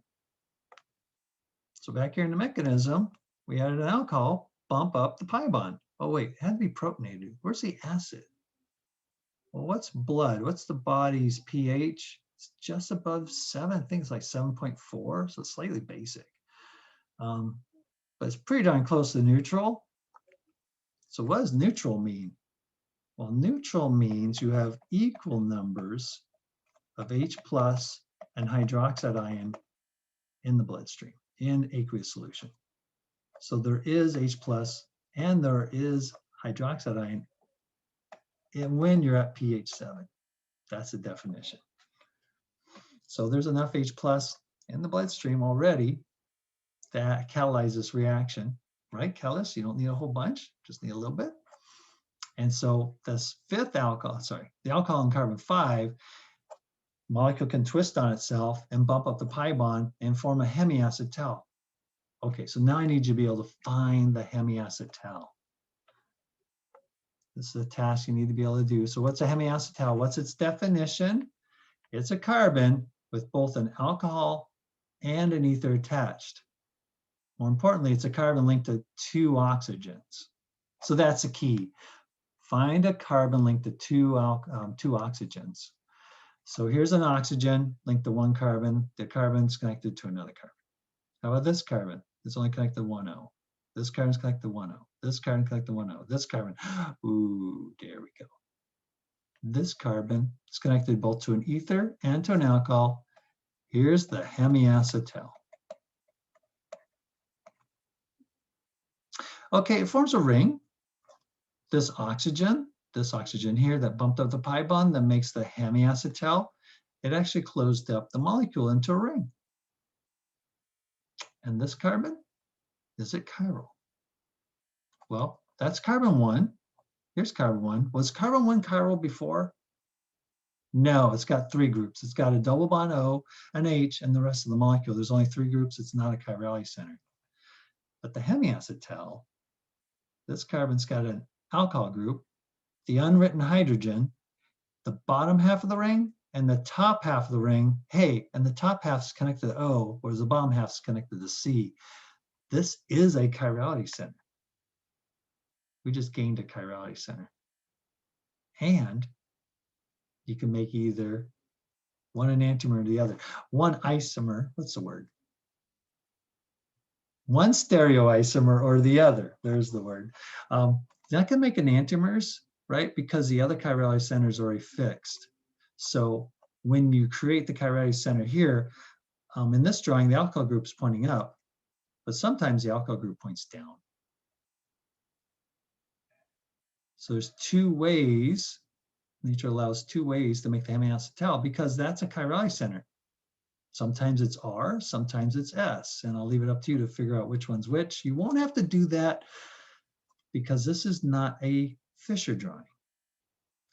So back here in the mechanism, we added an alcohol, bump up the pi bond. Oh wait, it had to be protonated. Where's the acid? Well, what's blood? What's the body's pH? It's just above 7. I think it's like 7.4, so it's slightly basic. But it's pretty darn close to neutral. So what does neutral mean? Well, neutral means you have equal numbers of H plus and hydroxide ion in the bloodstream, in aqueous solution. So there is H plus and there is hydroxide ion and when you're at pH 7. That's the definition. So there's enough H plus in the bloodstream already that catalyze this reaction, right, Kellis? You don't need a whole bunch, just need a little bit. And so this fifth alcohol, the alcohol in carbon 5, molecule can twist on itself and bump up the pi bond and form a hemiacetal. Okay, so now I need you to be able to find the hemiacetal. This is a task you need to be able to do. So what's a hemiacetal? What's its definition? It's a carbon with both an alcohol and an ether attached. More importantly, it's a carbon linked to 2 oxygens. So that's the key. Find a carbon linked to two oxygens. So here's an oxygen linked to 1 carbon. The carbon's connected to another carbon. How about this carbon? It's only connected to 1 O. This carbon's connected to 1 O. This carbon connected to 1 O. This carbon, ooh, there we go. This carbon is connected both to an ether and to an alcohol. Here's the hemiacetal. Okay, it forms a ring. This oxygen here that bumped up the pi bond that makes the hemiacetal, it actually closed up the molecule into a ring. And this carbon, is it chiral? Well, that's carbon 1. Here's carbon 1. Was carbon 1 chiral before? No, it's got 3 groups. It's got a double bond O, an H, and the rest of the molecule. There's only 3 groups. It's not a chirality center. But the hemiacetal, this carbon's got an alcohol group, the unwritten hydrogen, the bottom half of the ring, and the top half of the ring. Hey, and the top half's connected to O, whereas the bottom half's connected to C. This is a chirality center. We just gained a chirality center. And you can make either one enantiomer or the other. One isomer, what's the word? One stereoisomer or the other. There's the word. You're not going to make enantiomers, right? Because the other chirality center is already fixed. So when you create the chirality center here, in this drawing, the alcohol group is pointing up, but sometimes the alcohol group points down. So there's 2 ways, nature allows 2 ways to make the hemiacetal because that's a chirality center. Sometimes it's R, sometimes it's S, and I'll leave it up to you to figure out which one's which. You won't have to do that because this is not a Fisher drawing.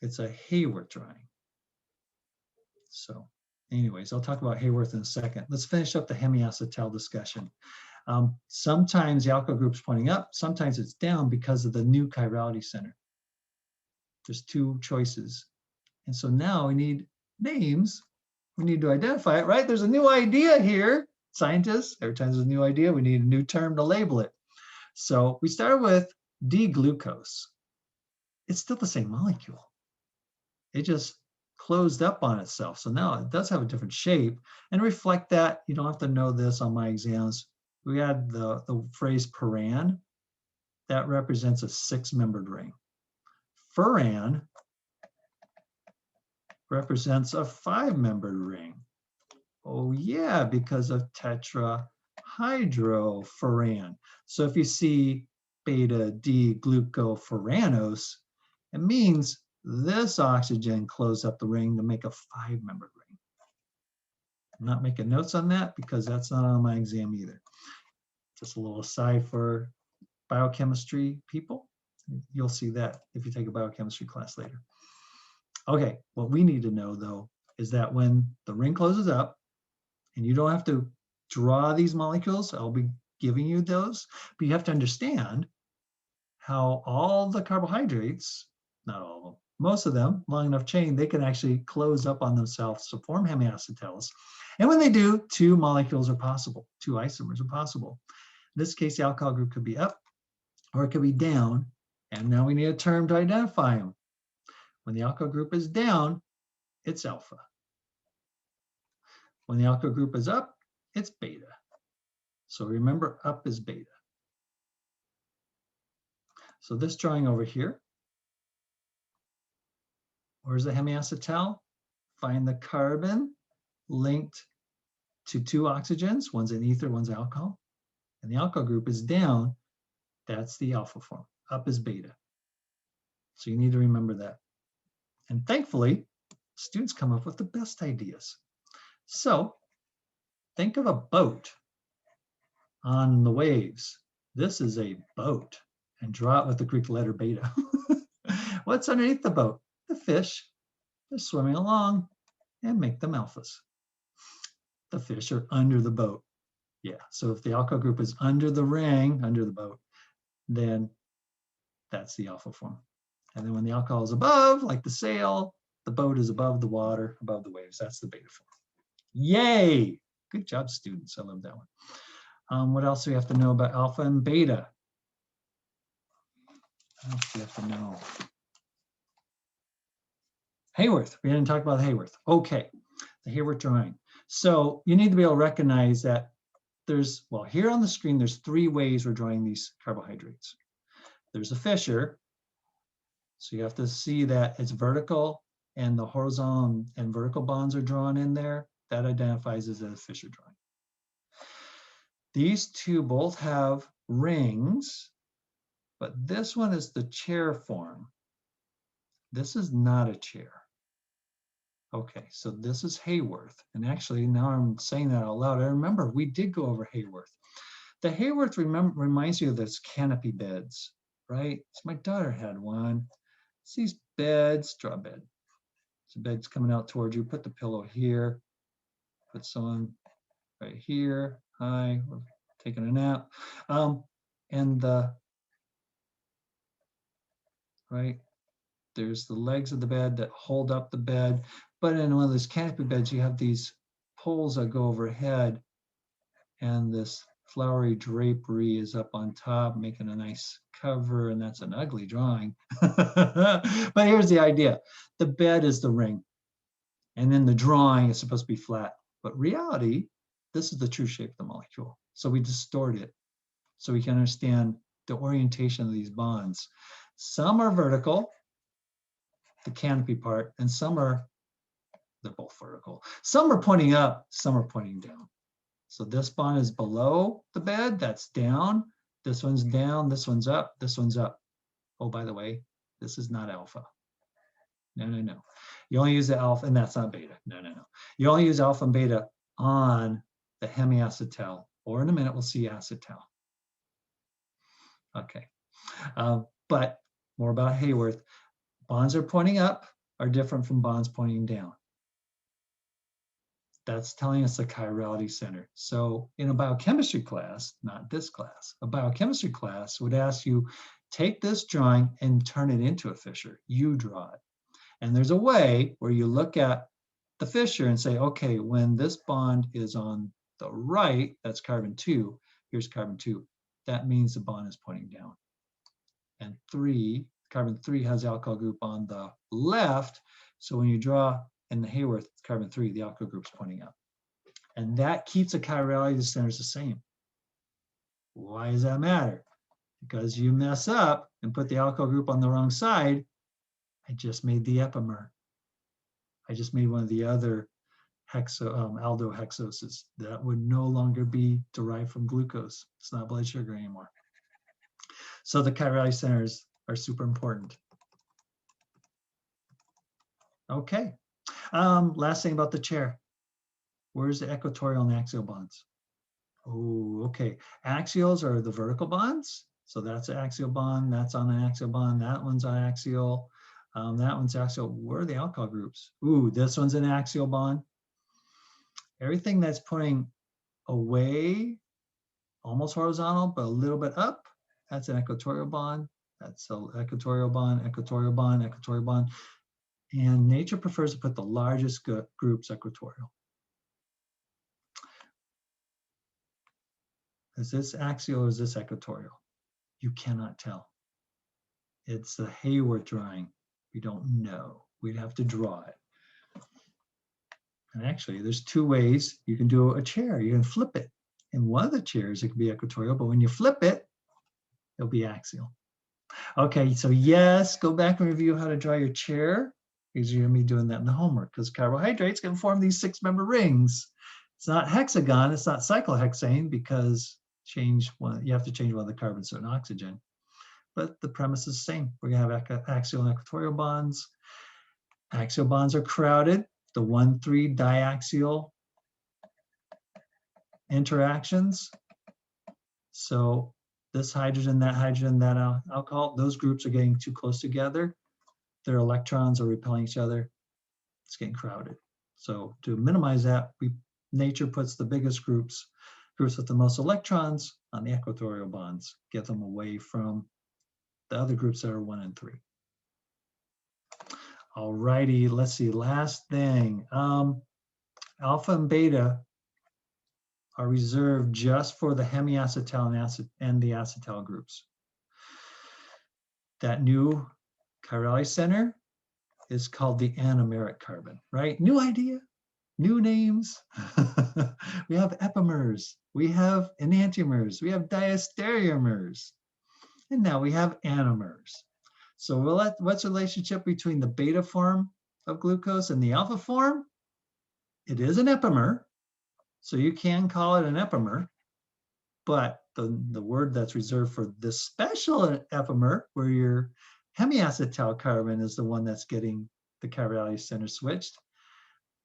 It's a Haworth drawing. So anyways, I'll talk about Haworth in a second. Let's finish up the hemiacetal discussion. Sometimes the alcohol group's pointing up, sometimes it's down because of the new chirality center. There's 2 choices. And so now we need names. We need to identify it, right? There's a new idea here, scientists. Every time there's a new idea, we need a new term to label it. So we start with D-glucose. It's still the same molecule. It just closed up on itself. So now it does have a different shape. And reflect that, you don't have to know this on my exams. We had the phrase furan. That represents a 6-membered ring. Furan represents a 5-membered ring. Oh yeah, because of tetrahydrofuran. So if you see beta-D-glucofuranos, it means this oxygen closed up the ring to make a 5-membered ring. I'm not making notes on that because that's not on my exam either. Just a little aside for biochemistry people. You'll see that if you take a biochemistry class later. Okay, what we need to know though is that when the ring closes up, and you don't have to draw these molecules, I'll be giving you those, but you have to understand how all the carbohydrates, not all of them, most of them, long enough chain, they can actually close up on themselves to form hemiacetals. And when they do, two molecules are possible, two isomers are possible. In this case, the alcohol group could be up or it could be down. And now we need a term to identify them. When the alcohol group is down, it's alpha. When the alcohol group is up, it's beta. So remember, up is beta. So this drawing over here, where's the hemiacetal? Find the carbon linked to two oxygens. One's an ether, one's alcohol. And the alcohol group is down. That's the alpha form. Up is beta. So you need to remember that. And thankfully, students come up with the best ideas. So think of a boat on the waves. This is a boat. And draw it with the Greek letter beta. What's underneath the boat? The fish. They're swimming along, and make them alphas. The fish are under the boat. Yeah, so if the alcohol group is under the ring, under the boat, then that's the alpha form. And then when the alcohol is above, like the sail, the boat is above the water, above the waves. That's the beta form. Yay! Good job, students. I love that one. What else do we have to know about alpha and beta? What else do you have to know? Haworth. We didn't talk about Haworth. Okay, the Haworth drawing. So you need to be able to recognize that there's, well, here on the screen, there's three ways we're drawing these carbohydrates. There's a fissure. So you have to see that it's vertical and the horizontal and vertical bonds are drawn in there. That identifies as a fissure drawing. These two both have rings, but this one is the chair form. This is not a chair. Okay, so this is Haworth. And actually, now I'm saying that out loud. I remember we did go over Haworth. The Haworth reminds you of those canopy beds, right? So my daughter had one. It's these beds, draw a bed. So bed's coming out towards you. Put the pillow here. Put someone right here. Hi, we're taking a nap. And the, right, there's the legs of the bed that hold up the bed. But in one of those canopy beds, you have these poles that go overhead, and this flowery drapery is up on top, making a nice cover, and that's an ugly drawing. But here's the idea. The bed is the ring, and then the drawing is supposed to be flat. But reality, this is the true shape of the molecule. So we distort it so we can understand the orientation of these bonds. Some are vertical, the canopy part, and some are, they're both vertical. Some are pointing up, some are pointing down. So this bond is below the bed, that's down. This one's down, this one's up, this one's up. Oh, by the way, this is not alpha. No, no, no. You only use the alpha, and that's not beta. No, no, no. You only use alpha and beta on the hemiacetal, or in a minute we'll see acetal. Okay, but more about Haworth. Bonds are pointing up are different from bonds pointing down. That's telling us the chirality center. So in a biochemistry class, not this class, a biochemistry class would ask you, take this drawing and turn it into a fissure. You draw it. And there's a way where you look at the fissure and say, okay, when this bond is on the right, that's carbon 2, here's carbon 2. That means the bond is pointing down. And 3, carbon 3 has the alcohol group on the left. So when you draw in the Haworth carbon 3, the alcohol group's pointing up. And that keeps the chirality centers the same. Why does that matter? Because you mess up and put the alcohol group on the wrong side, I just made the epimer. I just made one of the other aldohexoses. That would no longer be derived from glucose. It's not blood sugar anymore. So the chirality centers are super important. Okay. Last thing about the chair. Where's the equatorial and axial bonds? Oh, okay. Axials are the vertical bonds. So that's an axial bond. That's on an axial bond. That one's on axial. That one's axial. Where are the alcohol groups? Ooh, this one's an axial bond. Everything that's pointing away, almost horizontal, but a little bit up, that's an equatorial bond. That's an equatorial bond, equatorial bond, equatorial bond. And nature prefers to put the largest groups equatorial. Is this axial or is this equatorial? You cannot tell. It's the Hayward drawing. We don't know. We'd have to draw it. And actually, there's two ways you can do a chair. You can flip it. In one of the chairs, it can be equatorial, but when you flip it, it'll be axial. Okay, so yes, go back and review how to draw your chair, because you're going to be doing that in the homework, because carbohydrates can form these 6-member rings. It's not hexagon, it's not cyclohexane, because you have to change one of the carbons to an oxygen. But the premise is the same. We're going to have axial and equatorial bonds. Axial bonds are crowded. The 1,3 diaxial interactions. So this hydrogen, that alcohol, those groups are getting too close together. Their electrons are repelling each other. It's getting crowded. So to minimize that, nature puts the biggest groups with the most electrons on the equatorial bonds, get them away from the other groups that are 1 and 3. All righty, let's see, last thing. Alpha and beta are reserved just for the hemiacetal and the acetal groups. That new chirally center is called the anomeric carbon, right? New idea, new names. We have epimers, we have enantiomers, we have diastereomers, and now we have anomers. So what's the relationship between the beta form of glucose and the alpha form? It is an epimer, so you can call it an epimer, but the word that's reserved for this special epimer, where your hemiacetal carbon is the one that's getting the chirality center switched,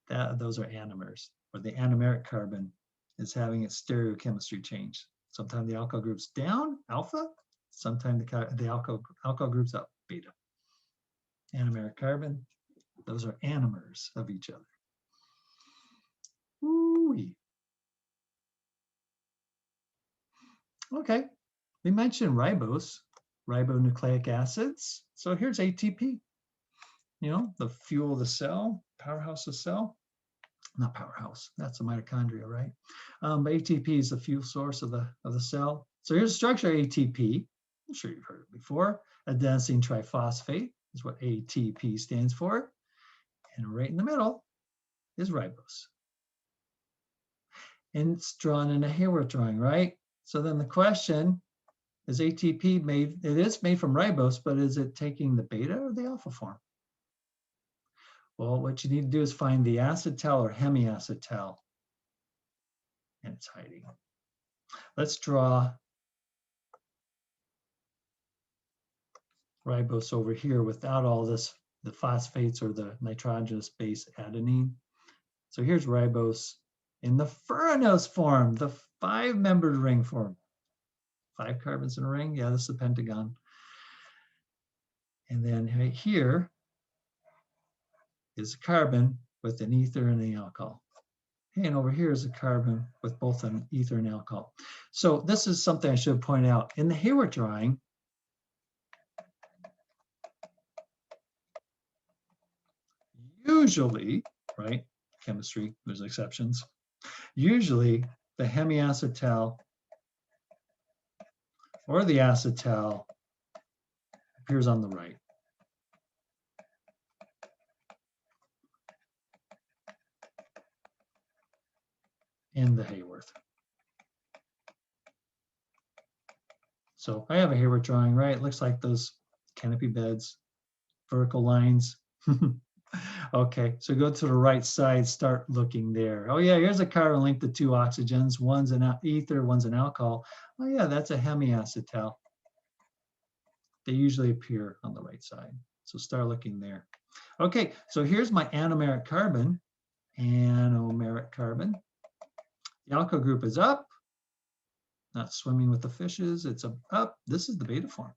those are anomers, or the anomeric carbon is having its stereochemistry change. Sometimes the alkyl group's down, alpha, sometimes the alkyl group's up, beta. Anomeric carbon, those are anomers of each other. Ooh-wee. Okay, we mentioned ribonucleic acids. So here's ATP, the fuel of the cell, powerhouse of the cell. Not powerhouse, that's the mitochondria, right? But ATP is the fuel source of the cell. So here's the structure of ATP. I'm sure you've heard it before. Adenosine triphosphate is what ATP stands for. And right in the middle is ribose. And it's drawn in a Hayward drawing, right? So then the question, is ATP made? It is made from ribose, but is it taking the beta or the alpha form? Well, what you need to do is find the acetal or hemiacetal, and it's hiding. Let's draw ribose over here without all this, the phosphates or the nitrogenous base adenine. So here's ribose in the furanose form, the 5-membered ring form. 5 carbons in a ring, yeah, this is the pentagon. And then right here is a carbon with an ether and an alcohol. And over here is a carbon with both an ether and alcohol. So this is something I should point out. In the Hayward drawing, usually, right, chemistry, there's exceptions. Usually the hemiacetal or the acetal appears on the right. In the Hayward. So I have a Hayward drawing, right? It looks like those canopy beds, vertical lines. Okay, so go to the right side, start looking there. Oh yeah, here's a carbon linked to 2 oxygens. One's an ether, one's an alcohol. Oh yeah, that's a hemiacetal. They usually appear on the right side. So start looking there. Okay, so here's my anomeric carbon. Anomeric carbon. The alkyl group is up. Not swimming with the fishes, it's up. This is the beta form.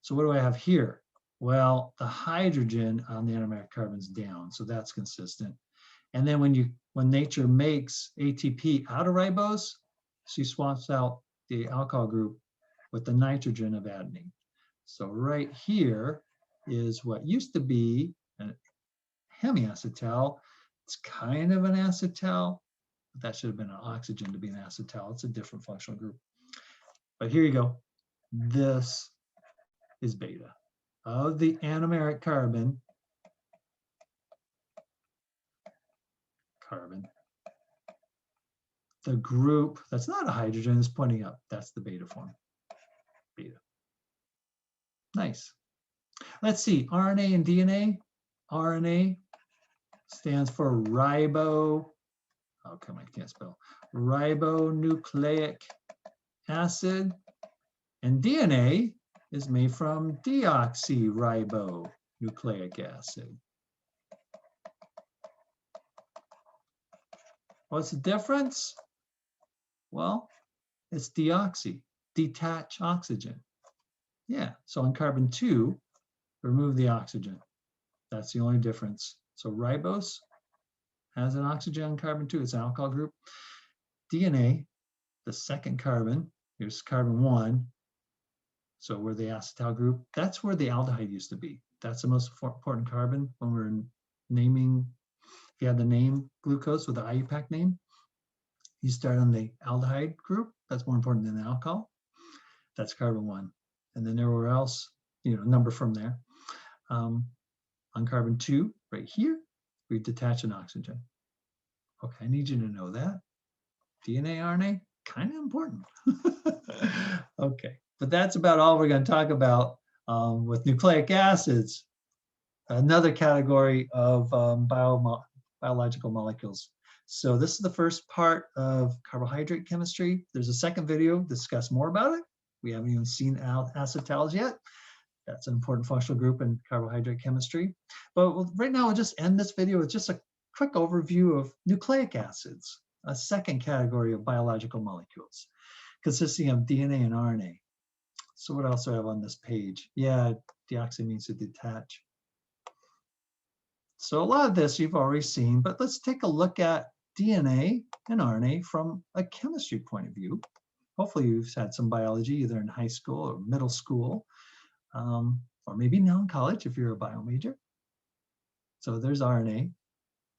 So what do I have here? Well, the hydrogen on the anomeric carbon's down, so that's consistent. And then when nature makes ATP out of ribose, she swaps out the alcohol group with the nitrogen of adenine. So right here is what used to be a hemiacetal. It's kind of an acetal, but that should have been an oxygen to be an acetal. It's a different functional group. But here you go. This is beta. Of the anomeric carbon, the group that's not a hydrogen is pointing up. That's the beta form. Beta. Nice. Let's see, RNA and DNA. RNA stands for ribo. Oh, come on, I can't spell. Ribonucleic acid. And DNA is made from deoxyribonucleic acid. What's the difference? Well, it's deoxy, detach oxygen. Yeah, so on carbon 2, remove the oxygen. That's the only difference. So ribose has an oxygen on carbon 2, it's an alkyl group. DNA, the second carbon, here's carbon 1. So we're the acetal group. That's where the aldehyde used to be. That's the most important carbon when we're naming. If you had the name glucose with the IUPAC name, you start on the aldehyde group. That's more important than the alcohol. That's carbon 1. And then everywhere else, number from there. On carbon 2, right here, we detach an oxygen. Okay, I need you to know that. DNA, RNA, kind of important. Okay, but that's about all we're going to talk about with nucleic acids, another category of biological molecules. So this is the first part of carbohydrate chemistry. There's a second video to discuss more about it. We haven't even seen acetals yet. That's an important functional group in carbohydrate chemistry. But right now, we'll just end this video with just a quick overview of nucleic acids, a second category of biological molecules consisting of DNA and RNA. So what else do I have on this page? Yeah, deoxy means to detach. So a lot of this you've already seen, but let's take a look at DNA and RNA from a chemistry point of view. Hopefully you've had some biology either in high school or middle school, or maybe now in college if you're a bio major. So there's RNA.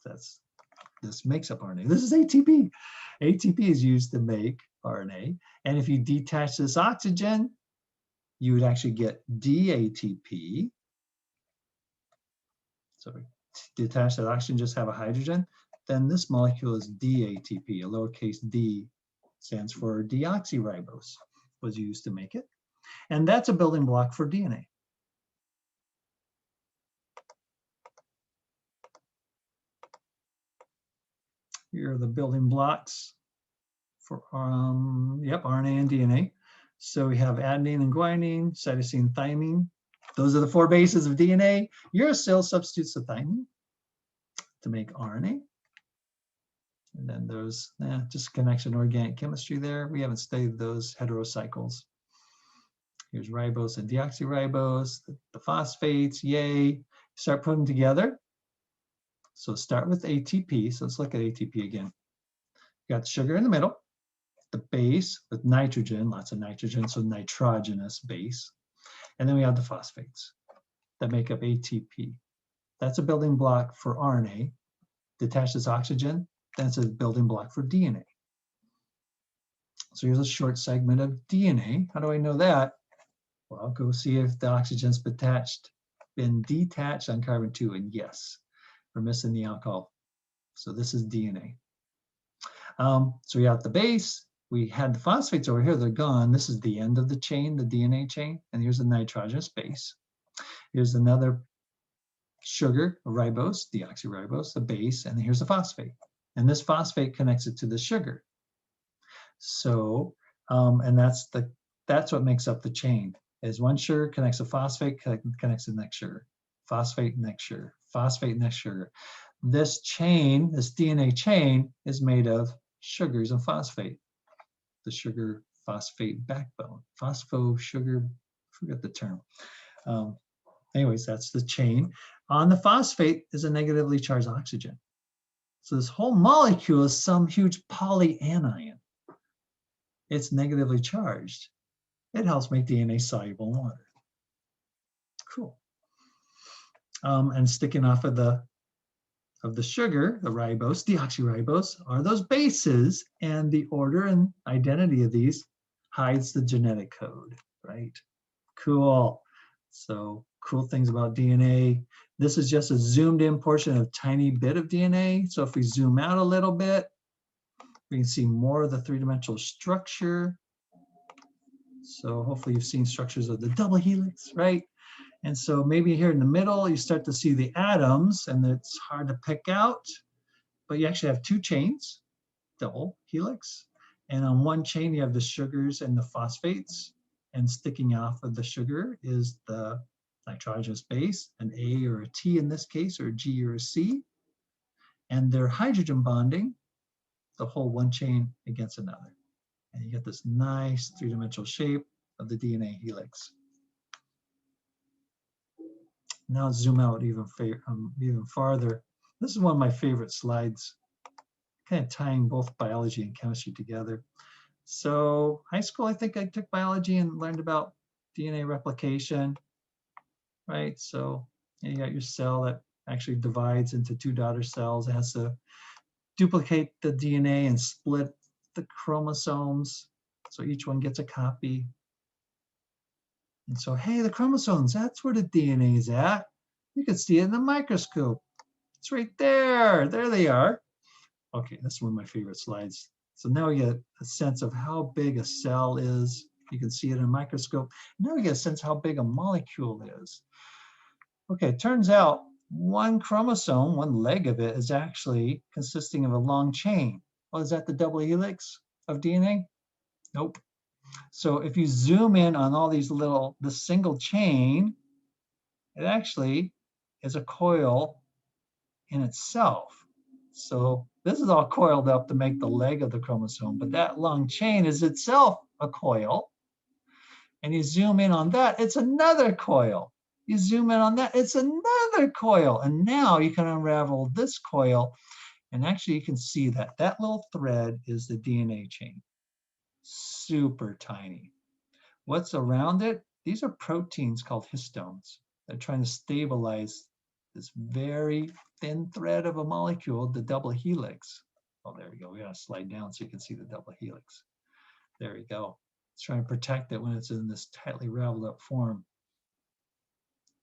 This makes up RNA. This is ATP. ATP is used to make RNA. And if you detach this oxygen, you would actually get DATP. So detach that oxygen, just have a hydrogen, then this molecule is DATP. A lowercase d stands for deoxyribose, was used to make it. And that's a building block for DNA. Here are the building blocks for RNA and DNA. So we have adenine and guanine, cytosine, thymine. Those are the 4 bases of DNA. Uracil substitutes the thymine to make RNA. And then there's just connection organic chemistry there. We haven't studied those heterocycles. Here's ribose and deoxyribose, the phosphates, yay. Start putting them together. So start with ATP. So let's look at ATP again. You got the sugar in the middle, the base with nitrogen, lots of nitrogen, so nitrogenous base. And then we have the phosphates that make up ATP. That's a building block for RNA. Detach this oxygen, that's a building block for DNA. So here's a short segment of DNA. How do I know that? Well, I'll go see if the oxygen's been detached on carbon 2, and yes, we're missing the alcohol. So this is DNA. So we have the base, we had the phosphates over here, they're gone. This is the end of the chain, the DNA chain, and here's the nitrogenous base. Here's another sugar, a ribose, deoxyribose, the base, and here's a phosphate. And this phosphate connects it to the sugar. So, and that's what makes up the chain, is one sugar connects a phosphate, connects to the next sugar, phosphate, next sugar, phosphate, next sugar. This chain, this DNA chain, is made of sugars and phosphate, the sugar phosphate backbone, phospho-sugar, forget the term. Anyways, that's the chain. On the phosphate is a negatively charged oxygen. So this whole molecule is some huge polyanion. It's negatively charged. It helps make DNA soluble in water. Cool. And sticking off of the sugar, the ribose, deoxyribose, are those bases, and the order and identity of these hides the genetic code, right? Cool. So cool things about DNA. This is just a zoomed in portion of a tiny bit of DNA. So if we zoom out a little bit, we can see more of the three-dimensional structure. So hopefully you've seen structures of the double helix, right? And so maybe here in the middle, you start to see the atoms, and it's hard to pick out, but you actually have two chains, double helix. And on one chain, you have the sugars and the phosphates, and sticking off of the sugar is the nitrogenous base, an A or a T in this case, or a G or a C. And they're hydrogen bonding the whole one chain against another. And you get this nice three-dimensional shape of the DNA helix. Now zoom out even farther. This is one of my favorite slides, kind of tying both biology and chemistry together. So high school, I think I took biology and learned about DNA replication, right? So you got your cell that actually divides into two daughter cells. It has to duplicate the DNA and split the chromosomes, so each one gets a copy. And so, hey, the chromosomes, that's where the DNA is at. You can see it in the microscope. It's right there. There they are. Okay, that's one of my favorite slides. So now we get a sense of how big a cell is. You can see it in a microscope. Now we get a sense of how big a molecule is. Okay, it turns out one chromosome, one leg of it, is actually consisting of a long chain. Well, is that the double helix of DNA? Nope. So if you zoom in on all these the single chain, it actually is a coil in itself. So this is all coiled up to make the leg of the chromosome, but that long chain is itself a coil. And you zoom in on that, it's another coil. You zoom in on that, it's another coil. And now you can unravel this coil, and actually you can see that that little thread is the DNA chain. Super tiny. What's around it? These are proteins called histones. They're trying to stabilize this very thin thread of a molecule, the double helix. Oh, there we go. We gotta slide down so you can see the double helix. There we go. It's trying to protect it when it's in this tightly raveled up form,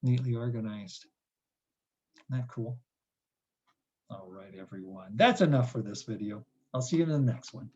neatly organized. Isn't that cool? All right, everyone. That's enough for this video. I'll see you in the next one.